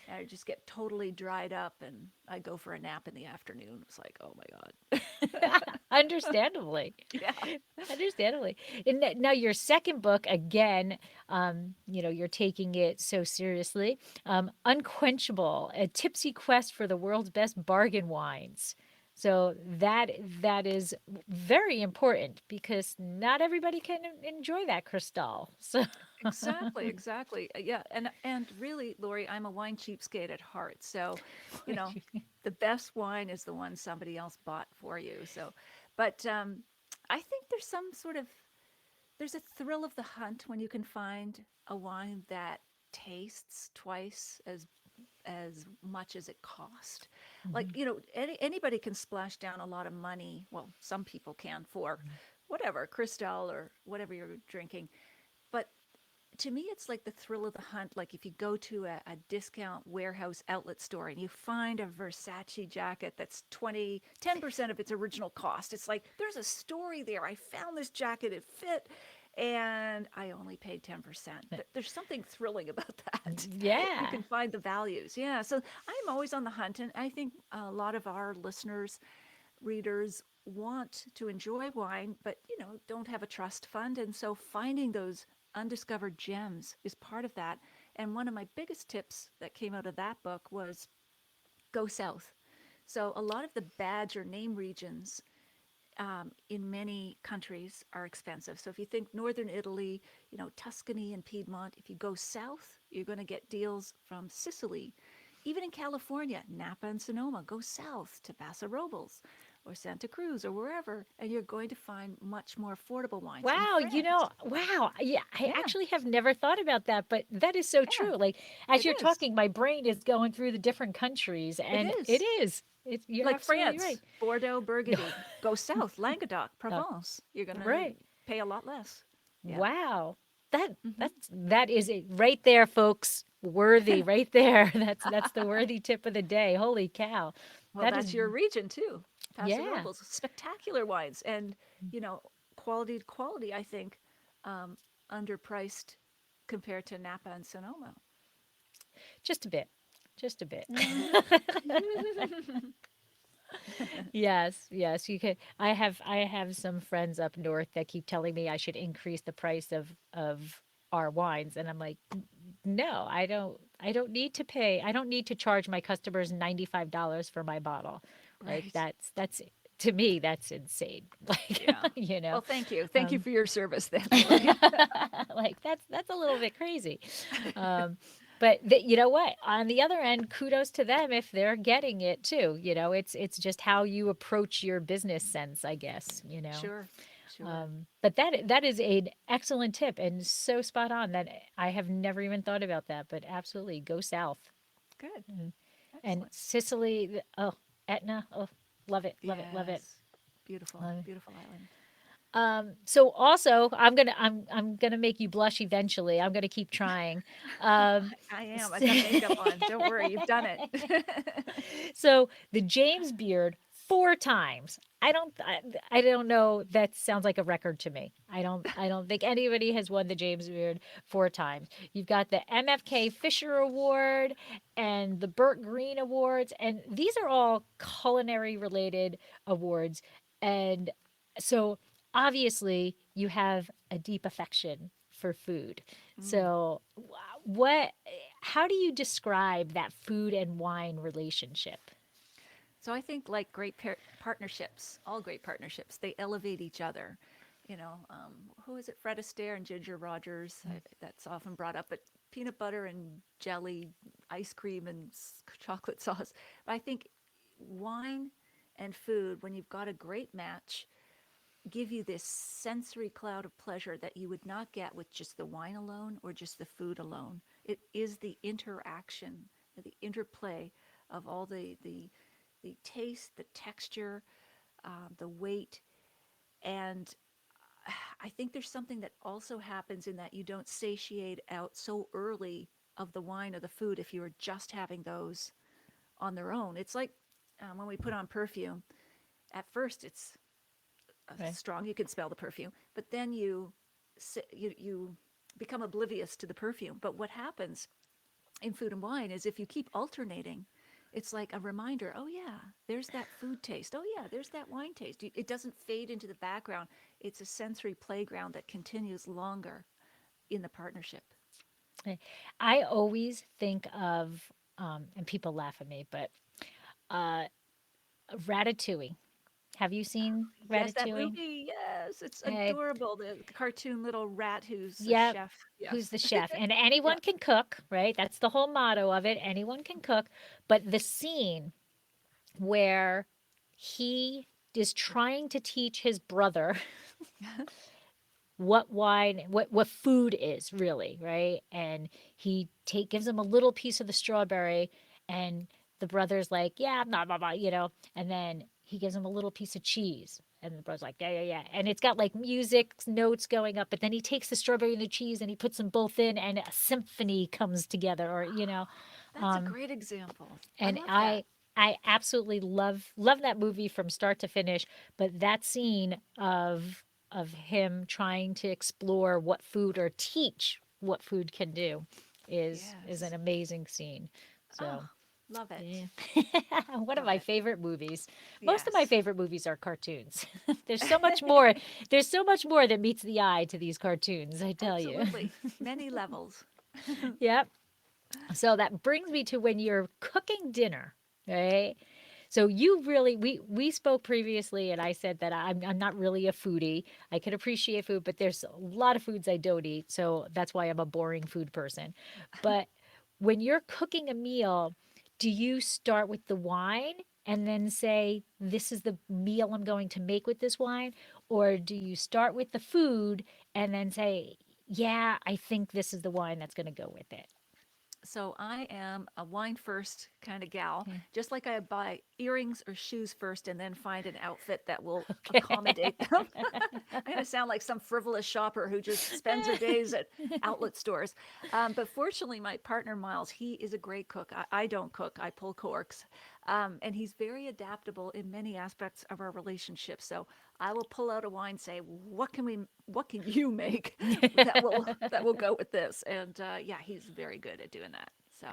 and I just get totally dried up, and I go for a nap in the afternoon. It's like, oh my god, Understandably. yeah, Understandably. And now your second book, again, you're taking it so seriously. Unquenchable, a tipsy quest for the world's best bargain wines. So that is very important because not everybody can enjoy that Cristal. So exactly, exactly, yeah, and really, Lori, I'm a wine cheapskate at heart, so you know, the best wine is the one somebody else bought for you. So, but I think there's a thrill of the hunt when you can find a wine that tastes twice as much as it cost. Like, anybody can splash down a lot of money. Well, some people can for whatever, Cristal or whatever you're drinking. But to me, it's like the thrill of the hunt. Like if you go to a discount warehouse outlet store and you find a Versace jacket that's 10% of its original cost. It's like, there's a story there. I found this jacket, it fit, and I only paid 10%. There's something thrilling about that. If you yeah. can find the values. Yeah. So I'm always on the hunt. And I think a lot of our listeners, readers, want to enjoy wine, but don't have a trust fund. And so finding those undiscovered gems is part of that. And one of my biggest tips that came out of that book was go south. So a lot of the badge or name regions in many countries are expensive. So if you think northern Italy, Tuscany and Piedmont, if you go south, you're going to get deals from Sicily. Even in California, Napa and Sonoma, go south to Paso Robles or Santa Cruz or wherever, and you're going to find much more affordable wines. In Wow, France, wow. Yeah, I yeah, actually have never thought about that, but that is so yeah, true. Like as it you're is. talking, my brain is going through the different countries It and it is. is. You're Like absolutely right. France, Bordeaux, Burgundy, go south, Languedoc, Uh, Provence. You're going to right. pay a lot less. Yeah. Wow. That Hmm. that is it right there, folks. Worthy right there. That's the worthy tip of the day. Holy cow. Well, That is that's your region too. Paso yeah. Robles, spectacular wines, and you know, quality to quality. I think um, underpriced compared to Napa and Sonoma. Just a bit. Just a bit. Mm. Yes, yes, you could. I have some friends up north that keep telling me I should increase the price of our wines, and I'm like, no, I don't need to pay. I don't need to charge my customers $95 for my bottle. Like Right. that's to me that's insane. Like, Yeah. you Well, know. thank you. Thank you Um for your service then, Lori. like that's a little bit crazy. Um but you know what? On the other end, kudos to them if they're getting it too. It's just how you approach your business sense, I guess, you know. Sure. Sure. But that is an excellent tip and so spot on that I have never even thought about that. But absolutely, go south. Good. And Excellent. Sicily, oh, Etna, oh, love it, love it, love it. Yes. Beautiful. Love it. Beautiful island. So also, I'm gonna make you blush eventually. I'm gonna keep trying. Um, I am. s- I've got makeup on. Don't worry. You've done it. so the James Beard 4 times. I don't know. That sounds like a record to me. I don't think anybody has won the James Beard 4 times. You've got the MFK Fisher Award and the Burt Green Awards, and these are all culinary related awards. And so obviously you have a deep affection for food. Mm. So what how do you describe that food and wine relationship? So I think like great partnerships, all great partnerships, they elevate each other. Who is it? Fred Astaire and Ginger Rogers. That's often brought up, but peanut butter and jelly, ice cream and chocolate sauce. But I think wine and food, when you've got a great match, give you this sensory cloud of pleasure that you would not get with just the wine alone or just the food alone. It is the interaction, the interplay of all the taste, the texture, the weight, and I think there's something that also happens in that you don't satiate out so early of the wine or the food if you are just having those on their own. It's like when we put on perfume. At first, it's Right. strong. You can smell the perfume, but then you become oblivious to the perfume. But what happens in food and wine is if you keep alternating, it's like a reminder. Oh yeah, there's that food taste. Oh yeah, there's that wine taste. It doesn't fade into the background. It's a sensory playground that continues longer in the partnership. I always think of and people laugh at me, but uh Ratatouille. Have you seen Yes, that Ratatouille? movie. Yes, it's Okay. adorable. The cartoon little rat who's a Yep. chef. Who's Yes. the chef? And Yeah. anyone can cook, right? That's the whole motto of it. Anyone can cook. But the scene where he is trying to teach his brother what wine, what food is really, right? And he gives him a little piece of the strawberry, and the brother's like, yeah, blah blah blah, and then he gives him a little piece of cheese. And the brother's like, yeah, yeah, yeah. And it's got like music notes going up, but then he takes the strawberry and the cheese and he puts them both in, and a symphony comes together, That's a great example. I and love that. I absolutely love that movie from start to finish, but that scene of him trying to explore what food or teach what food can do is an Yes. amazing scene. Oh, So, love it. yeah. One of Love my it. favorite movies. Most of my Yes. favorite movies are cartoons. There's so much more. There's so much more that meets the eye to these cartoons, I tell you. Absolutely. Many levels. Yep. So that brings me to when you're cooking dinner, right? So you really we spoke previously and I said that I'm not really a foodie. I can appreciate food, but there's a lot of foods I don't eat, so that's why I'm a boring food person. But when you're cooking a meal, do you start with the wine and then say this is the meal I'm going to make with this wine, or do you start with the food and then say, yeah, I think this is the wine that's going to go with it? So I am a wine first kind of gal, Okay. just like I buy earrings or shoes first and then find an outfit that will Okay. accommodate them. I'm going to sound like some frivolous shopper who just spends her days at outlet stores. But fortunately, my partner Miles, he is a great cook. I don't cook, I pull corks. And he's very adaptable in many aspects of our relationship. So I will pull out a wine, say, what can you make that will go with this? And yeah, he's very good at doing that. So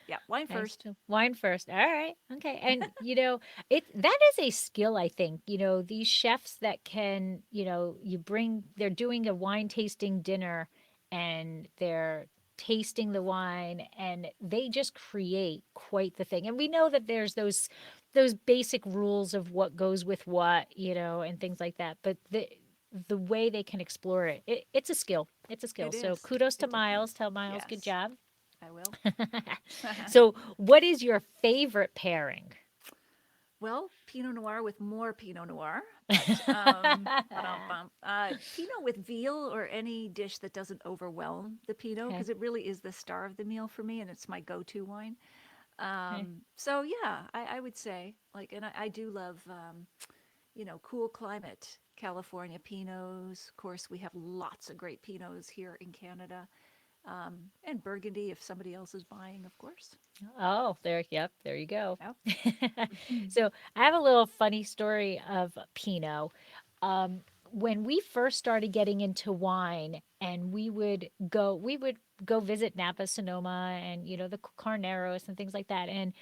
Yeah, wine Nice first. too. Wine first. All right. Okay. And it that is a skill, I think. These chefs that can, they're doing a wine tasting dinner and they're tasting the wine and they just create quite the thing. And we know that there's those basic rules of what goes with what, and things like that. But the way they can explore it's a skill. It's a skill. It So is. kudos to It definitely Miles. is. Tell Miles, good Yes, job. I will. So, what is your favorite pairing? Well, Pinot Noir with more Pinot Noir, but Pinot with veal or any dish that doesn't overwhelm the Pinot Okay. because it really is the star of the meal for me and it's my go-to wine. Okay. So yeah, I would say like, and I do love, cool climate California Pinots. Of course, we have lots of great Pinots here in Canada, and Burgundy if somebody else is buying, of course. Oh, there. Yep. There you go. Yep. So, I have a little funny story of Pinot. Um, when we first started getting into wine, and we would go visit Napa, Sonoma, and the Carneros and things like that, and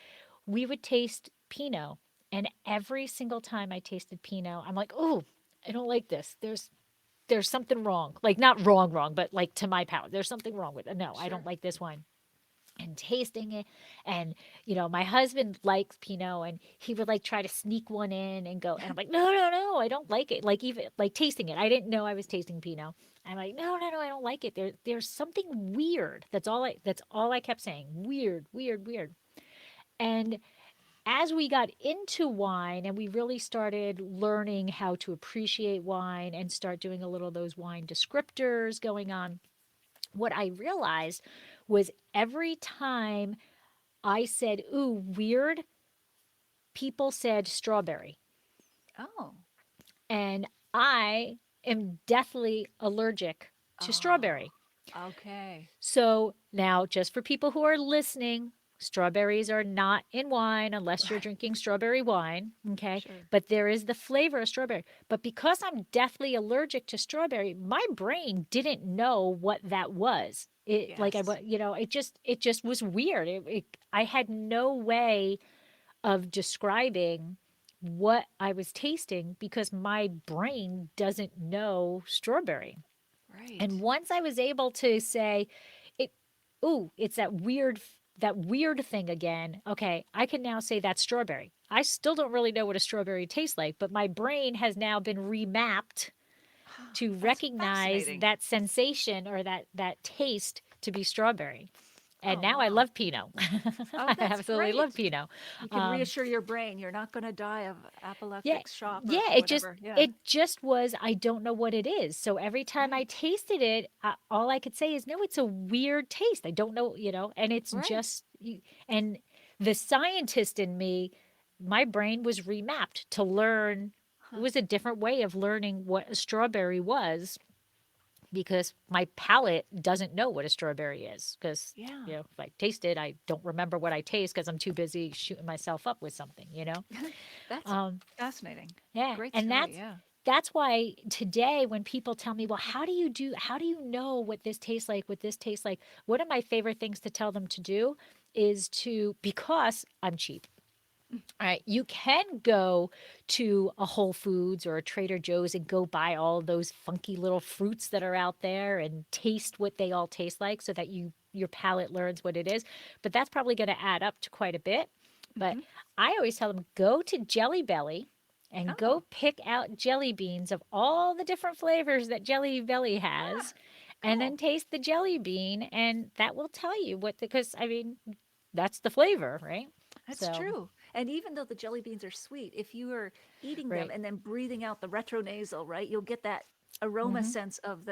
we would taste Pinot. And every single time I tasted Pinot, I'm like, oh, I don't like this. There's something wrong. Like not wrong, wrong, but like to my palate, there's something wrong with it. No, I don't Sure. like this wine. And tasting it, and my husband likes Pinot, and he would like try to sneak one in and go, and I'm like, no, no, no, I don't like it. Like even like tasting it, I didn't know I was tasting Pinot. I'm like, no, no, no, I don't like it. There's something weird. That's all I kept saying. Weird, weird, weird. And as we got into wine and we really started learning how to appreciate wine and start doing a little of those wine descriptors going on, what I realized was every time I said, ooh, weird, people said strawberry. Oh. And I am deathly allergic to Oh. strawberry. Okay. So now, just for people who are listening, strawberries are not in wine unless you're Right. drinking strawberry wine. Okay. Sure. But there is the flavor of strawberry. But because I'm deathly allergic to strawberry, my brain didn't know what that was. It like I Yes. it just was weird. I had no way of describing what I was tasting because my brain doesn't know strawberry. And Right. once I was able to say, it, ooh, it's that weird thing again. Okay, I can now say that's strawberry. I still don't really know what a strawberry tastes like, but my brain has now been remapped to That's recognize fascinating. that sensation or that taste to be strawberry. And Oh, now I wow. love Pinot. Oh, I that's absolutely love great. Pinot. You can Um, reassure your brain you're not going to die of Yeah, apoplectic shock or yeah, it just whatever. Yeah. it just was I don't know what it is. So every time I Right. tasted it, all I could say is no, it's a weird taste. I don't know, and it's Right. just and the scientist in me, my brain was remapped to learn. It Huh. was a different way of learning what a strawberry was because my palate doesn't know what a strawberry is because Yeah. if I taste it, I don't remember what I taste because I'm too busy shooting myself up with something. That's Um, fascinating. yeah, Great and story. that's Yeah. that's why today when people tell me, "Well, how do you know what this tastes like, what this tastes like?" One of my favorite things to tell them to do is to because I'm cheap. All right, you can go to a Whole Foods or a Trader Joe's and go buy all those funky little fruits that are out there and taste what they all taste like so that your palate learns what it is. But that's probably going to add up to quite a bit. But Hmm. I always tell them go to Jelly Belly and Oh. go pick out jelly beans of all the different flavors that Jelly Belly Ah, has and cool. then taste the jelly bean and that will tell you what because I mean that's the flavor, right? That's So, true. And even though the jelly beans are sweet, if you are eating them right. and then breathing out the retronasal, right, you'll get that aroma Mhm. sense of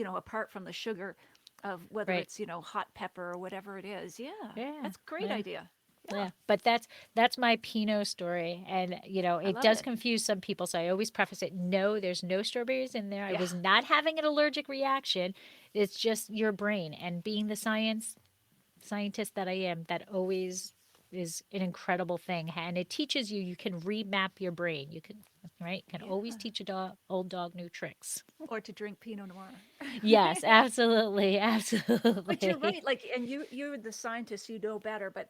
apart from the sugar of whether Right. it's, hot pepper or whatever it is. Yeah. Yeah. That's a great Yeah. idea. Yeah. Yeah. But that's my Pinot story. And I it love does it. confuse some people. So I always preface it, no, there's no strawberries in there. I Yeah. was not having an allergic reaction. It's just your brain. And being the scientist that I am, that always is an incredible thing, and it teaches you, you can remap your brain. You can, right? Can always Yeah. teach a dog, old dog new tricks. Or to drink Pinot Noir. Yes, absolutely, But you're absolutely. right. Like, and you're the scientist, you know better. But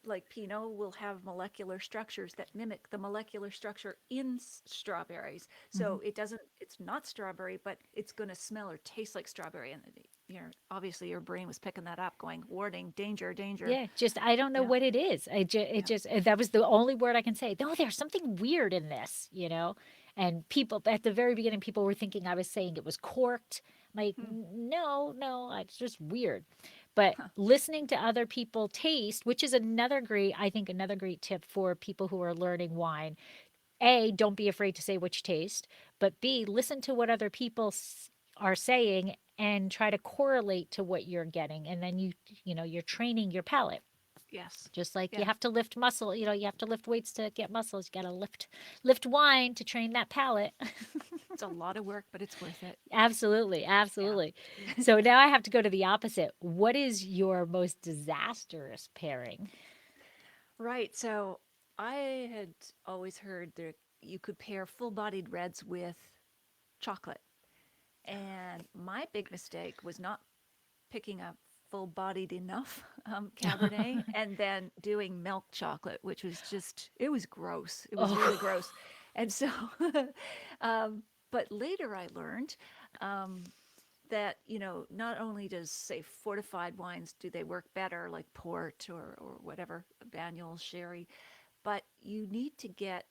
like Pinot will have molecular structures that mimic the molecular structure in strawberries. Mhm. So it doesn't. It's not strawberry, but it's going to smell or taste like strawberry. And you're obviously your brain was picking that up, going warning, danger, danger. Yeah, just I don't know Yeah, what it is. It yeah, just that was the only word I can say. No, there's something weird in this, you know. And people at the very beginning, people were thinking I was saying it was corked. Like, hmm. no, no, it's just weird. But Huh. listening to other people taste, which is another great, I think, another great tip for people who are learning wine. A, don't be afraid to say what you taste, but B, listen to what other people are saying and try to correlate to what you're getting, and then you know, you're training your palate. Yes, Just like you yeah. have to lift muscle, you know, you have to lift weights to get muscles. You got to lift wine to train that palate. It's a lot of work, but it's worth it. Absolutely, Yeah. absolutely. So now I have to go to the opposite. What is your most disastrous pairing? Right. So I had always heard that you could pair full-bodied reds with chocolate. And my big mistake was not picking up full-bodied enough Cabernet and then doing milk chocolate, which was just, it was gross. It was really Oh, gross. And so, but later I learned that, not only does, say, fortified wines, do they work better, like port or whatever, Banyuls, sherry, but you need to get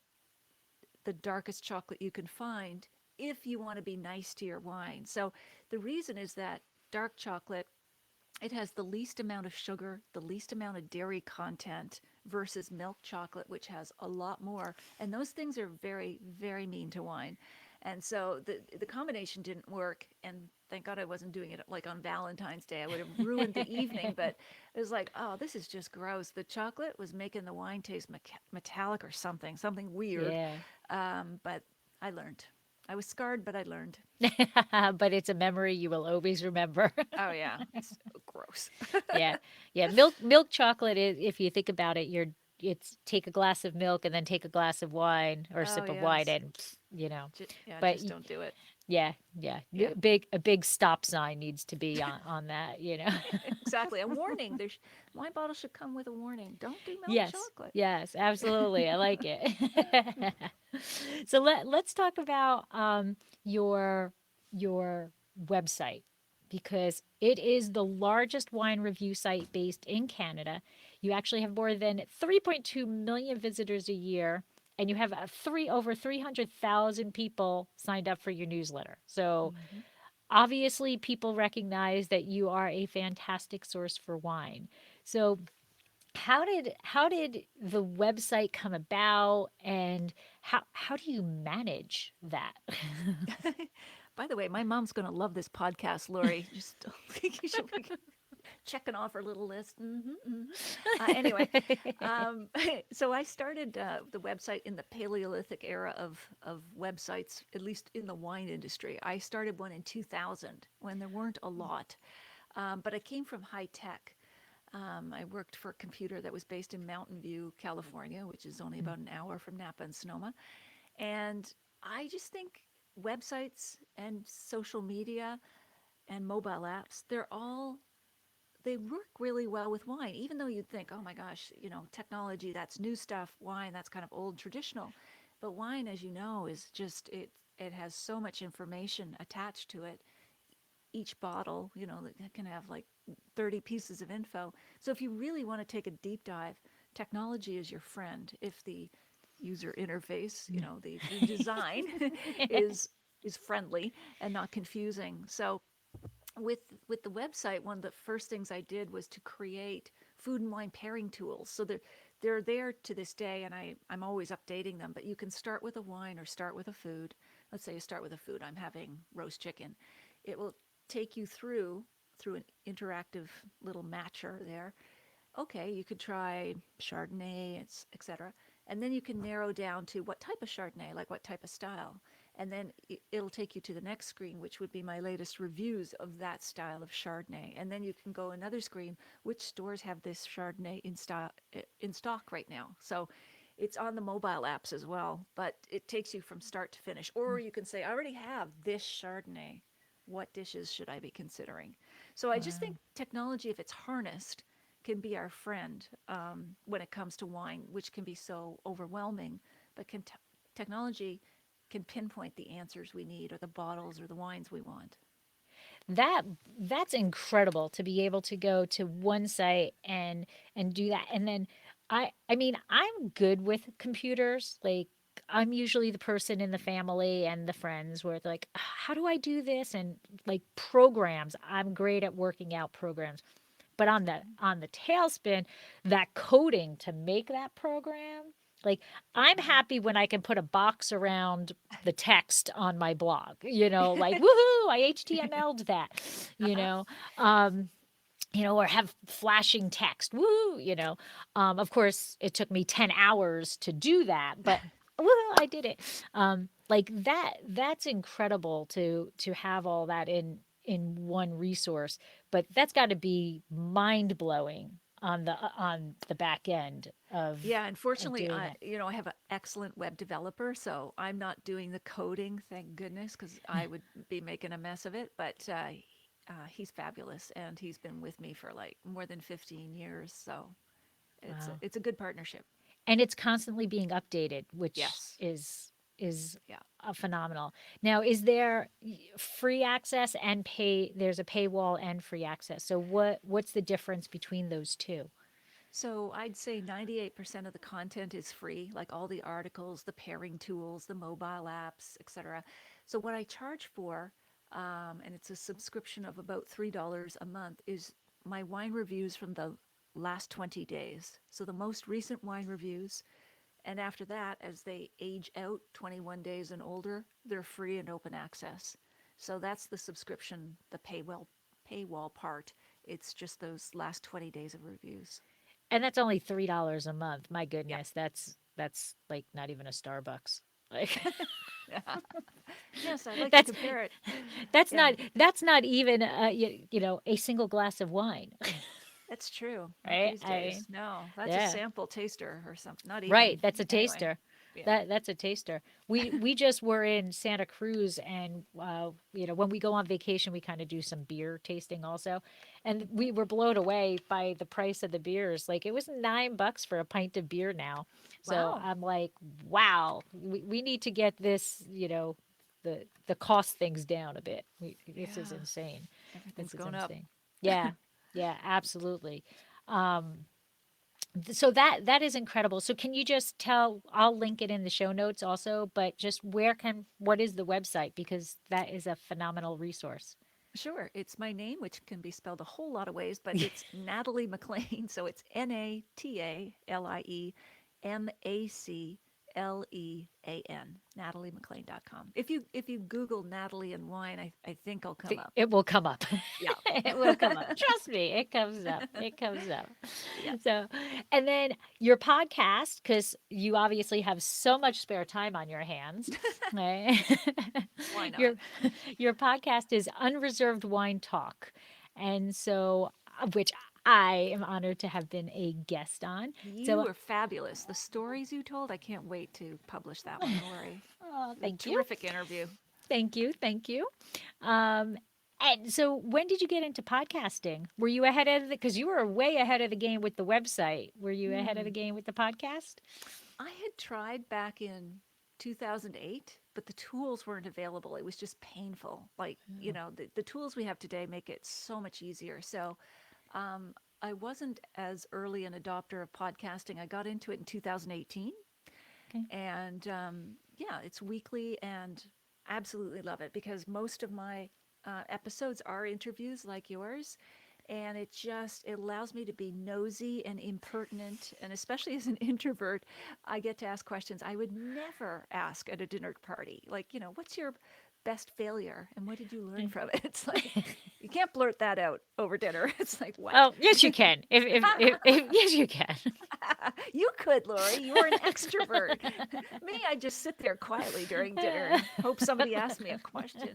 the darkest chocolate you can find if you want to be nice to your wine. So the reason is that dark chocolate, it has the least amount of sugar, the least amount of dairy content versus milk chocolate, which has a lot more. And those things are very, very mean to wine. And so the combination didn't work. And thank God I wasn't doing it like on Valentine's Day. I would have ruined the evening. But it was like, oh, this is just gross. The chocolate was making the wine taste metallic or something, something weird. yeah. But I learned. I was scarred, but I learned. But it's a memory you will always remember. Oh yeah, it's gross. Yeah. Yeah, milk chocolate is, if you think about it, it's take a glass of milk and then take a glass of wine or a Oh sip of wine yes. and you know. Yeah, But just don't do it. yeah, yeah. Yeah, A big stop sign needs to be on that, you know. exactly. A warning. Wine bottle should come with a warning. Don't do milk Yes. chocolate. Yes, absolutely. I like it. So let's talk about your website because it is the largest wine review site based in Canada. You actually have more than 3.2 million visitors a year, and you have over 300,000 people signed up for your newsletter. So Hmm. obviously people recognize that you are a fantastic source for wine. So how did the website come about, and how do you manage that? By the way, my mom's going to love this podcast, Lori. Just she'll be checking off her little list. Anyway, um, so I started the website in the Paleolithic era of websites, at least in the wine industry. I started one in 2000 when there weren't a lot, but I came from high tech. I worked for a computer that was based in Mountain View, California, which is only about an hour from Napa and Sonoma. And I just think websites and social media and mobile apps, they work really well with wine, even though you'd think, oh my gosh, technology, that's new stuff. Wine, that's kind of old traditional. But wine, as you know, is just, it has so much information attached to it. Each bottle, that can have like 30 pieces of info. So if you really want to take a deep dive, technology is your friend. If the user interface, the design is friendly and not confusing. So with with the website, one of the first things I did was to create food and wine pairing tools. So they're there to this day, and I'm always updating them. But you can start with a wine or start with a food. Let's say you start with a food. I'm having roast chicken. It will take you through an interactive little matcher there. Okay, you could try Chardonnay, etc. And then you can narrow down to what type of Chardonnay, like what type of style. And then it'll take you to the next screen, which would be my latest reviews of that style of Chardonnay. And then you can go another screen, which stores have this Chardonnay in stock right now. So it's on the mobile apps as well, but it takes you from start to finish. Or you can say, I already have this Chardonnay. What dishes should I be considering? So I just think Wow. technology, if it's harnessed, can be our friend when it comes to wine, which can be so overwhelming. But technology can pinpoint the answers we need, or the bottles or the wines we want. That that's incredible to be able to go to one site and do that. And then I mean, I'm good with computers. Like I'm usually the person in the family and the friends where it's like, how do I do this? And like programs, I'm great at working out programs. But on the tailspin, that coding to make that program, like I'm Uh-huh. happy when I can put a box around the text on my blog, like woohoo, I HTML'd that, you Uh-huh. know. Um, or have flashing text. Woo, Of course, it took me 10 hours to do that, but woo, I did it. Like that's incredible to have all that in one resource, but that's got to be mind-blowing on the back end Yeah, of unfortunately, doing it. I have an excellent web developer, so I'm not doing the coding, thank goodness, because I would be making a mess of it. But he's fabulous, and he's been with me for like more than 15 years, so Wow. it's a good partnership. And it's constantly being updated, which Yes. is Yeah. phenomenal. Now, is there free access and pay? There's a paywall and free access. So what's the difference between those two? So I'd say 98% of the content is free, like all the articles, the pairing tools, the mobile apps, etc. So what I charge for, and it's a subscription of about $3 a month, is my wine reviews from the last 20 days. So the most recent wine reviews. And after that, as they age out 21 days and older, they're free and open access. So that's the subscription, the paywall part. It's just those last 20 days of reviews. And that's only $3 a month. My Yeah. goodness, that's like not even a Starbucks. Like Yeah. Yes, I like to that's compare it. that's Yeah, not even a single glass of wine, that's true. Not right? these I days. mean, No, that's a yeah. sample taster or something. Not Right, even. that's a Anyway. taster. Yeah. That's a taster. We just were in Santa Cruz, and when we go on vacation, we kind of do some beer tasting also, and Mhm. we were blown away by the price of the beers. Like it was $9 for a pint of beer now. So Wow. I'm like, wow, we need to get this, the cost things down a bit. This is Yeah. insane. Everything's This is going up. insane. Yeah, yeah, absolutely. So that is incredible. So can you just tell, I'll link it in the show notes also, but just what is the website? Because that is a phenomenal resource. Sure. It's my name, which can be spelled a whole lot of ways, but it's Natalie MacLean. So it's NATALIEMACLEAN, NatalieMacLean.com. If you Google Natalie and wine, I think I'll come up. It will come up. Yeah. It will come up. Trust me, it comes up. It comes up. Yeah. So, and then your podcast, because you obviously have so much spare time on your hands, right? Why not? your your podcast is Unreserved Wine Talk, and so which I am honored to have been a guest on. You So, were fabulous. The stories you told, I can't wait to publish that one, Lori. oh, A thank you, terrific interview. thank you. Um, and so, when did you get into podcasting? Were you ahead of the? Because you were way ahead of the game with the website. Were you ahead of the Hmm. game with the podcast? I had tried back in 2008, but the tools weren't available. It was just painful. Like, the tools we have today make it so much easier. So um, I wasn't as early an adopter of podcasting. I got into it in 2018. Okay. And yeah, it's weekly and absolutely love it because most of my episodes are interviews like yours. And it allows me to be nosy and impertinent. And especially as an introvert, I get to ask questions I would never ask at a dinner party. Like, what's your best failure. And what did you learn from it? It's like, you can't blurt that out over dinner. It's like, what? Oh, yes, you can. If yes, you can. You could, Lori. You were an extrovert. Me, I just sit there quietly during dinner and hope somebody asks me a question.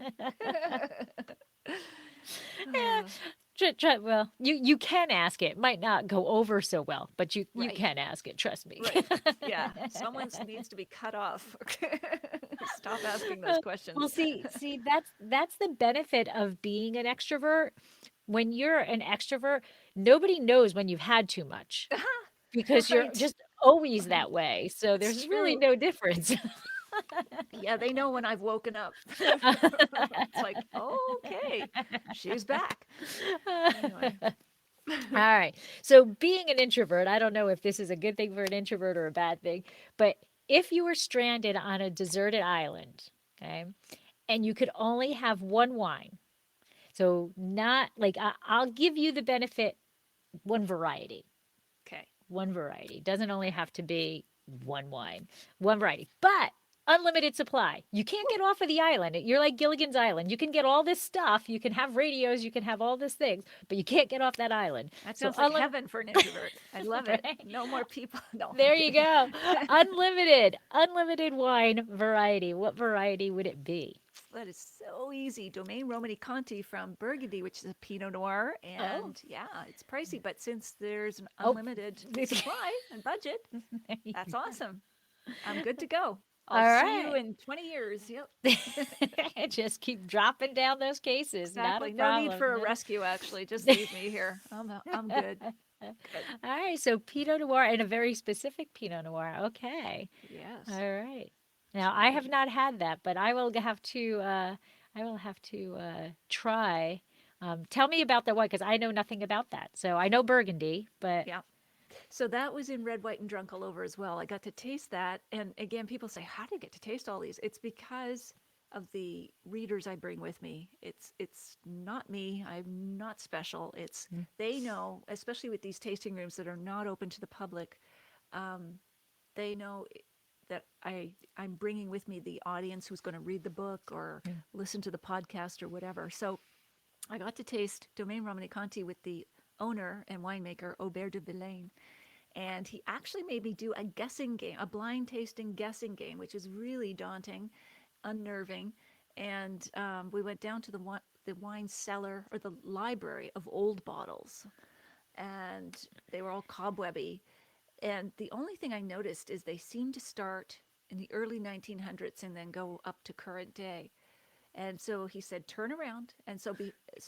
Well, you can ask it. Might not go over so well, but you Right, can ask it. Trust me. right. Yeah, someone needs to be cut off. Stop asking those questions. Well, see, that's the benefit of being an extrovert. When you're an extrovert, nobody knows when you've had too much because you're Right. just always that way. So It's there's really true. no difference. Yeah, they know when I've woken up. It's like, oh, okay, she's back. Anyway, All right. So being an introvert, I don't know if this is a good thing for an introvert or a bad thing, but if you were stranded on a deserted island, okay, and you could only have one wine, so not like I'll give you the benefit, one variety, okay. one variety. Doesn't only have to be one wine, one variety, but unlimited supply. You can't get off of the island. You're like Gilligan's Island. You can get all this stuff. You can have radios. You can have all these things, but you can't get off that island. That So sounds like heaven for an introvert. I love it. right? No more people. No, I'm There you kidding. go. Unlimited wine variety. What variety would it be? That is so easy. Domaine Romani Conti from Burgundy, which is a Pinot Noir. Oh, And yeah, it's pricey, but since there's an oh, unlimited supply and budget, there you that's go. awesome. I'm good to go. I'll All see you right. in 20 years. Yep. Just keep dropping down those cases. Not a Exactly. No need problem. for a rescue, actually. Just leave me here. I'm good. All Good. right. So Pinot Noir and a very specific Pinot Noir. Okay. All Yes. right. Now I have Cherry. not had that, but I will have to try. Tell me about that one because I know nothing about that. So I know Burgundy, but Yeah. So that was in Red, White, and Drunk all over as well. I got to taste that. And again, people say, how do you get to taste all these? It's because of the readers I bring with me. It's not me. I'm not special. It's they know, especially with these tasting rooms that are not open to the public, um, they know that I'm bringing with me the audience who's going to read the book or listen to the podcast or whatever. So I got to taste Domaine Romani Conti with the owner and winemaker Aubert de Villaine, and he actually made me do a guessing game, a blind tasting guessing game, which is really daunting, unnerving. And we went down to the wine cellar or the library of old bottles, and they were all cobwebby. And the only thing I noticed is they seem to start in the early 1900s and then go up to current day. And so he said, turn around. And so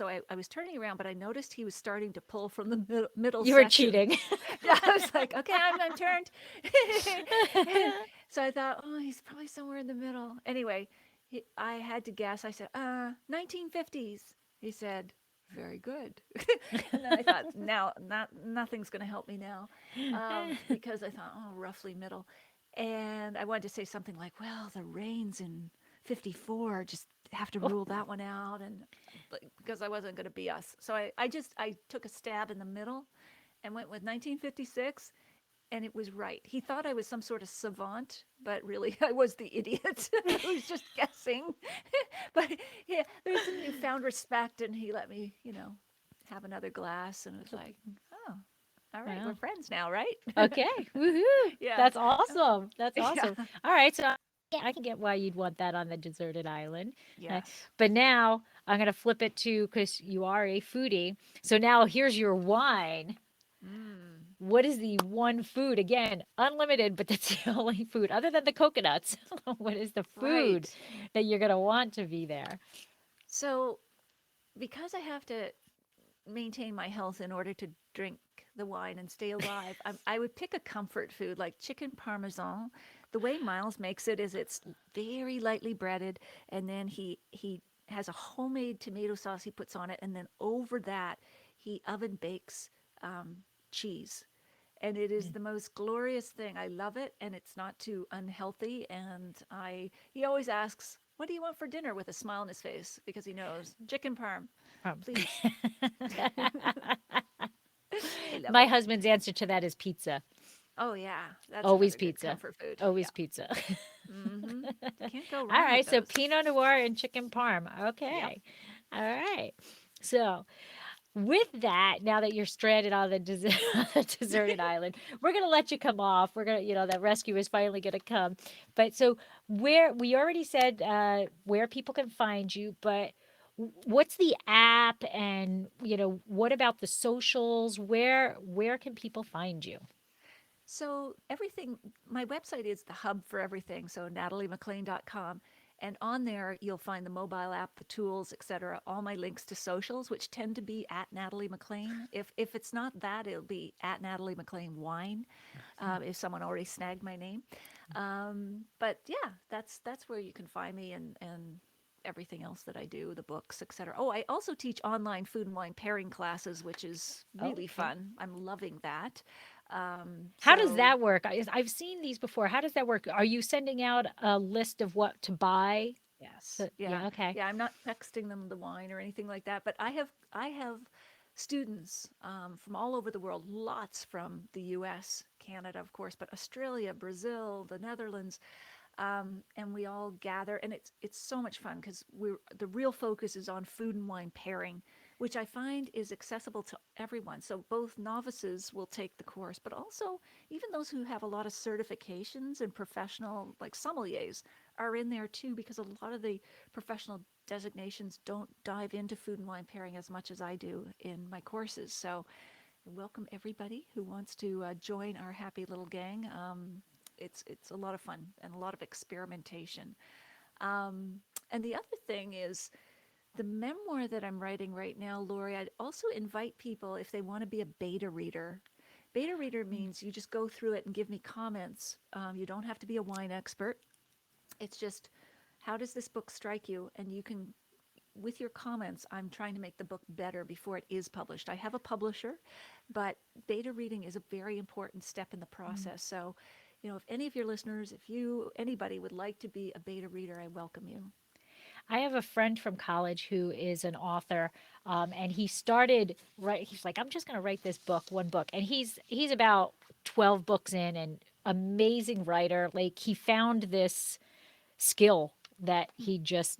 I was turning around, but I noticed he was starting to pull from the middle you were section. cheating. Yeah, I was like, okay, I'm turned. And so I thought, oh, he's probably somewhere in the middle. Anyway, I had to guess. I said, 1950s. He said, very good. And then I thought, now, nothing's going to help me now, because I thought, oh, roughly middle. And I wanted to say something like, well, the rains in 54, just have to rule that one out. And because I wasn't going to be us. So I took a stab in the middle and went with 1956, and it was right. He thought I was some sort of savant, but really I was the idiot who was just guessing. But yeah, there's some newfound respect, and he let me, have another glass, and it was like, oh, all right, we're Wow. friends now, right? Okay. Woohoo. Yeah, That's awesome. That's yeah, awesome. All right. So I can get why you'd want that on the deserted island. Uh, yes. but now I'm going to flip it to because you are a foodie. So now here's your wine. Mm, What is the one food? Again, unlimited, but that's the only food other than the coconuts. What is the food right. that you're going to want to be there? So because I have to maintain my health in order to drink the wine and stay alive, I would pick a comfort food like chicken parmesan. The way Miles makes it is it's very lightly breaded, and then he has a homemade tomato sauce he puts on it, and then over that he oven bakes cheese. And it is the most glorious thing. I love it, and it's not too unhealthy. And he always asks, "What do you want for dinner?" with a smile on his face because he knows chicken parm, Um, please. I love my it. husband's answer to that is pizza. Oh yeah, that's Always another good pizza. comfort food. Always Yeah. pizza. Mhm. Can't go All wrong with right, so those. Pinot Noir and chicken parm. Yep. Okay. All right. So, with that, now that you're stranded on the deserted island, we're going to let you come off. We're going to, that rescue is finally going to come. But so, where we already said where people can find you, but what's the app and, what about the socials? Where can people find you? So everything, my website is the hub for everything. So nataliemaclean.com. And on there, you'll find the mobile app, the tools, etc. All my links to socials, which tend to be at Natalie MacLean. If it's not that, it'll be at Natalie MacLean Wine. If someone already snagged my name, but yeah, that's where you can find me and everything else that I do, the books, etc. Oh, I also teach online food and wine pairing classes, which is really Okay. fun. I'm loving that. How does So that work? I've seen these before. How does that work? Are you sending out a list of what to buy? yes, So, yeah, yeah, okay. yeah. I'm not texting them the wine or anything like that, but I have students from all over the world, lots from the U.S., Canada, of course, but Australia, Brazil, the Netherlands, and we all gather, and it's so much fun because we're the real focus is on food and wine pairing, which I find is accessible to everyone. So both novices will take the course, but also even those who have a lot of certifications and professional, like sommeliers, are in there too, because a lot of the professional designations don't dive into food and wine pairing as much as I do in my courses. So welcome everybody who wants to join our happy little gang. It's a lot of fun and a lot of experimentation. Um, and the other thing is the memoir that I'm writing right now, Lori. I'd also invite people if they want to be a beta reader. Beta reader means you just go through it and give me comments. You don't have to be a wine expert. It's just how does this book strike you, and you can with your comments, I'm trying to make the book better before it is published. I have a publisher, but beta reading is a very important step in the Mm. process. So, if any of your listeners, if you, anybody would like to be a beta reader, I welcome you. I have a friend from college who is an author, and he started right. He's like, I'm just going to write this book, one book, and he's about 12 books in, and amazing writer. Like he found this skill that he just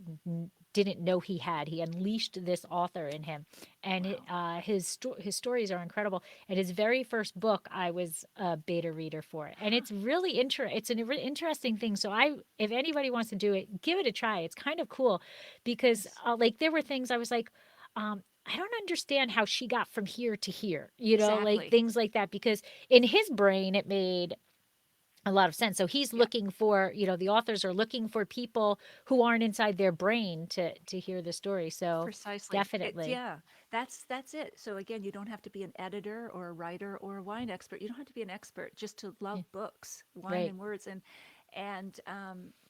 didn't know he had. He unleashed this author in him, and Wow. his stories are incredible. And his very first book, I was a beta reader for it, and it's really It's an interesting thing. So if anybody wants to do it, give it a try. It's kind of cool, because Yes, like there were things I was like. I don't understand how she got from here to here, like exactly. things like that. Because in his brain, it made a lot of sense. So he's Yeah, looking for, the authors are looking for people who aren't inside their brain to hear the story. So precisely. It's definitely. yeah, that's it. So again, you don't have to be an editor or a writer or a wine expert. You don't have to be an expert just to Yeah, love books, wine right. and words, and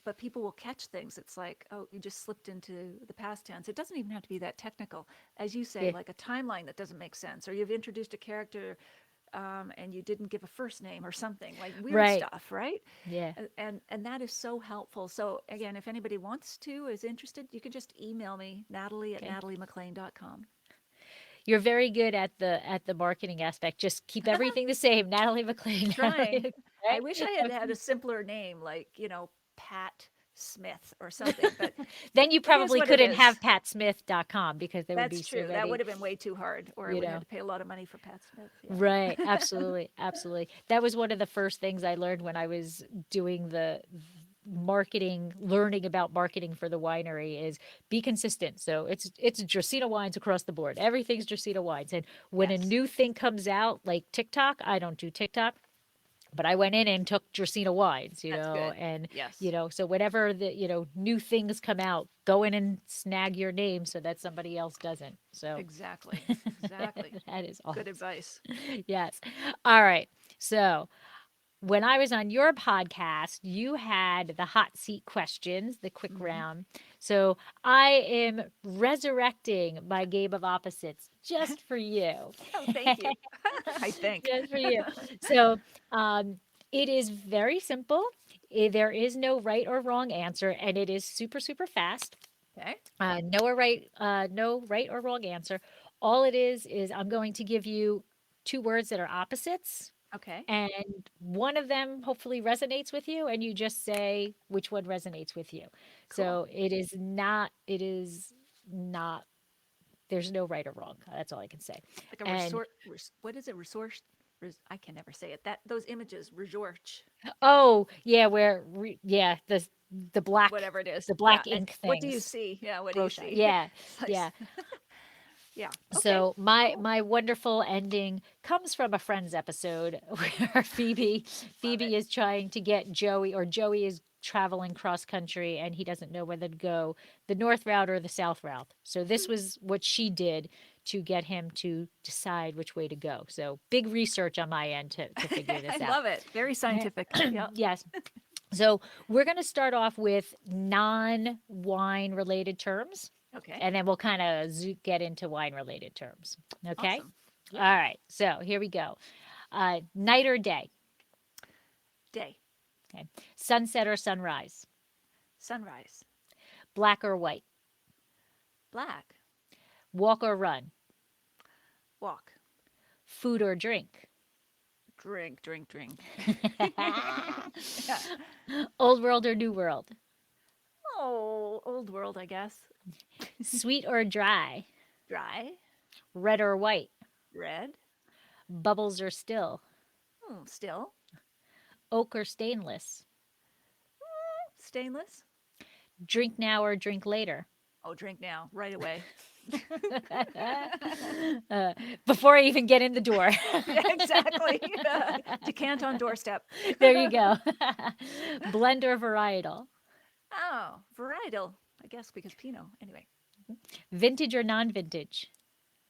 but people will catch things. It's like, oh, you just slipped into the past tense. It doesn't even have to be that technical, as you say, Yeah. like a timeline that doesn't make sense, or you've introduced a character and you didn't give a first name or something like weird Right. stuff, right? Yeah. And that is so helpful. So again, if anybody wants to is interested, you can just email me Natalie at Okay. nataliemaclean.com. You're very good at the marketing aspect. Just keep everything the same. Natalie MacLean. Trying. I Right? wish I had had a simpler name like Pat Smith or something, but Then you it is probably what it couldn't is. have patsmith.com because there would That's be so true. That would many, have been way too hard, or I you would have had know. to pay a lot of money for Pat Smith. Right, Yeah. absolutely, absolutely. That was one of the first things I learned when I was doing the marketing, learning about marketing for the winery is be consistent. So it's Dracaena wines across the board. Everything's Dracaena wines. And when a Yes. new thing comes out, like TikTok, I don't do TikTok, but I went in and took Dracaena wines, That's good. and Yes. so whenever the new things come out, go in and snag your name so that somebody else doesn't. So Exactly. Exactly. that is Good awesome. advice. Yes. All right. So when I was on your podcast, you had the hot seat questions, the quick Hmm. round. So I am resurrecting my game of opposites just for you. Oh, thank you. I think. Just for you. So um, it is very simple. There is no right or wrong answer, and it is super, super fast. Okay. No right or wrong answer. All it is I'm going to give you two words that are opposites, Okay. and one of them hopefully resonates with you, and you just say which one resonates with you. Cool. So it is not, there's no right or wrong. That's all I can say. Like a And resort. What is it? Resource. I can never say it. That those images. Resort. oh, yeah, yeah, Whatever it is. the Yeah. black And ink what do you things. see? Yeah. What do you Brochure. see? Yeah. Nice. Yeah. Yeah. Okay. So Cool. my wonderful ending comes from a Friends episode where Love it. Phoebe is trying to get Joey, or Joey is traveling cross country and he doesn't know whether to go the north route or the south route. So this was what she did to get him to decide which way to go. So big research on my end to figure I this out. love it. Very scientific. Yeah. Yes. So we're going to start off with non-wine related terms, Okay. and then we'll kind of get into wine related terms. Okay. Awesome. All Yeah. right. So here we go. Night or day. Day. Okay. Sunset or sunrise. Sunrise. Black or white. Black. Walk or run. Walk. Food or drink. Drink. Drink. Drink. Yeah. Old world or new world. Oh, old world, I guess. Sweet or dry. Dry. Red or white. Red. Bubbles or still. Still. Oak or stainless. Stainless. Drink now or drink later. Oh, drink now. Right away. Before I even get in the door. Yeah, exactly. Decant on doorstep. There you go. Blend or varietal. Oh, varietal. I guess because Pinot. Anyway, Vintage or non-vintage.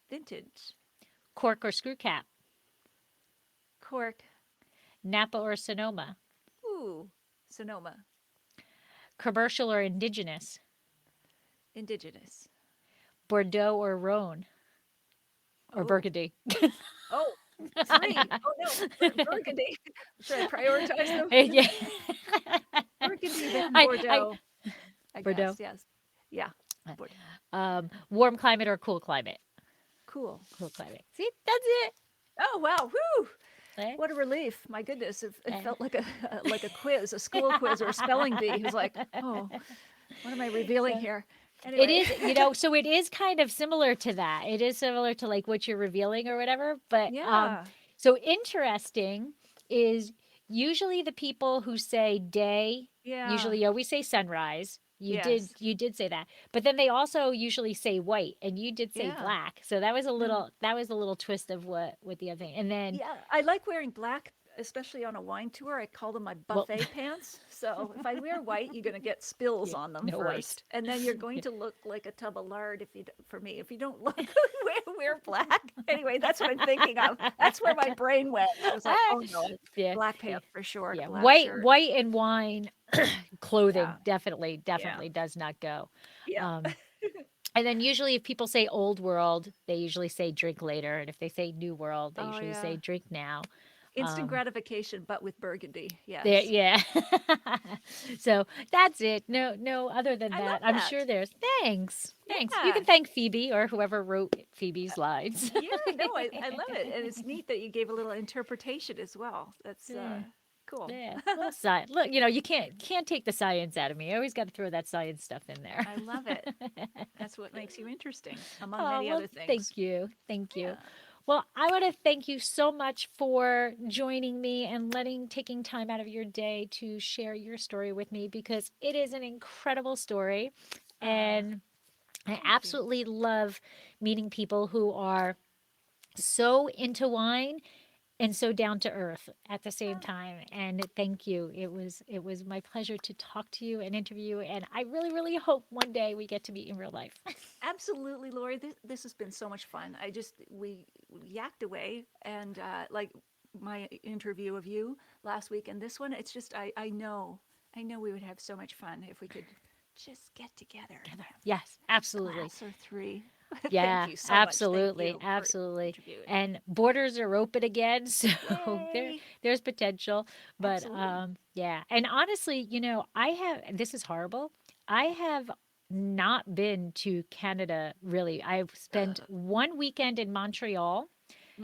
vintage. Cork or screw cap. Cork. Napa or Sonoma. Ooh, Sonoma. Commercial or indigenous. Indigenous. Bordeaux or Rhone. Or Oh, Burgundy. oh, three. Oh no, Burgundy. Should I prioritize them? Yeah. Burgundy, then I Bordeaux. I Bordeaux. guess yes. Yeah, Bordeaux. Warm climate or cool climate. Cool. Cool climate. See, that's it. Oh wow, whoo! Eh? What a relief! My goodness, it Eh. felt like a quiz, a school quiz or a spelling bee. He was like, oh, what am I revealing here? It Anyway, is, so it is kind of similar to that. It is similar to like what you're revealing or whatever. But yeah, so interesting is usually the people who say day, yeah, usually always say sunrise. yes, You did say that. But then they also usually say white, and you did say yeah, black. So that was yeah. a little twist of what the other thing. And then Yeah, I like wearing black, especially on a wine tour. I call them my well buffet pants. So if I wear white, you're going to get spills yeah, on them no white. first, and then you're going Yeah. to look like a tub of lard for me. If you don't look wear black. Anyway, that's what I'm thinking of. That's where my brain went. I was like, oh no, Yeah. black pants for sure, Yeah. black shirt. White and wine clothing Yeah, yeah, definitely does not go. yeah. Um, and then usually if people say old world, they usually say drink later. And if they say new world, they Oh usually say yeah. drink now. Instant Um, gratification, but with burgundy. there, Yes, yeah. So that's it. No, other than I love that, I'm sure that. there's thanks. Thanks. You Yeah, can thank Phoebe or whoever wrote Phoebe's lines. yeah, no, I love it, and it's neat that you gave a little interpretation as well. That's Yeah. cool. Yeah, well, look, you can't take the science out of me. I always got to throw that science stuff in there. I love it. That's what makes you interesting, among Oh, many well, other things. thank you. Thank you. Yeah. Well, I want to thank you so much for joining me and taking time out of your day to share your story with me because it is an incredible story. Uh, And I thank you. absolutely love meeting people who are so into wine and so down to earth at the same Uh, time. And thank you. It was my pleasure to talk to you and interview you, and I really hope one day we get to meet in real life. Absolutely, Lori. This has been so much fun. We yacked away, and like my interview of you last week, and this one, it's just I know we would have so much fun if we could just get together and have Yes, a absolutely. glass or three. Thank Yeah, you so much. Thank absolutely, you for absolutely. interviewing. And borders are open again, so Yay! there's potential. But Absolutely. yeah. And honestly, I have, this is horrible. I have not been to Canada really. I've spent Uh, one weekend in Montreal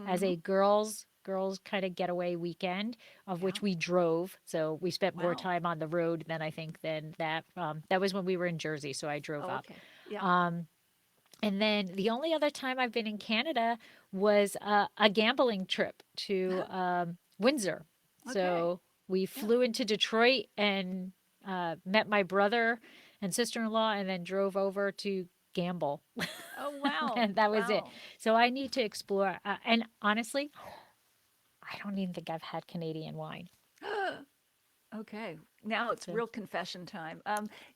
as mm-hmm. a girls girls kind of getaway weekend, of Yeah. which we drove. So we spent more Wow. time on the road than I think than that. That was when we were in Jersey, so I drove Oh, up. okay. Yeah. And then the only other time I've been in Canada was a gambling trip to Windsor. Okay. So we Yeah. flew into Detroit and met my brother and sister in law, and then drove over to gamble. Oh, wow. And that was it. Wow. So I need to explore. And honestly, I don't even think I've had Canadian wine. Okay, now it's So real confession time.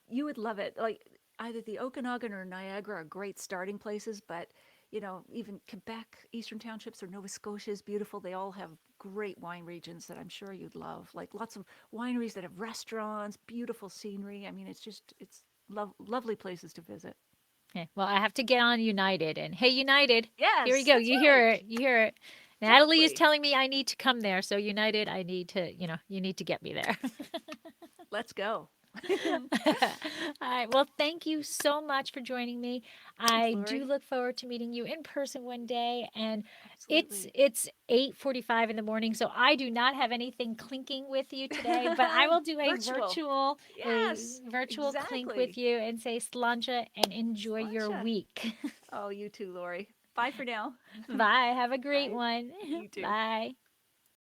You would love it. Like either the Okanagan or Niagara are great starting places, but even Quebec, Eastern Townships, or Nova Scotia is beautiful. They all have great wine regions that I'm sure you'd love. Like lots of wineries that have restaurants, beautiful scenery. I mean, it's lovely places to visit. yeah. Well, I have to get on United. And hey, United, here we Yes, go. that's You right. hear it. You hear it. Natalie is Exactly. telling me I need to come there. So United, I need to, you need to get me there. Let's go. All right. Well, thank you so much for joining me. Thanks, I do Lori. look forward to meeting you in person one day. And Absolutely. it's 8:45 in the morning, so I do not have anything clinking with you today, but I will do Virtual. a Yes, virtual clink with exactly. you and say sláinte and enjoy your Sláinte. week. Oh, you too, Lori. Bye for now. Bye. Have a great Bye. one. You too. Bye.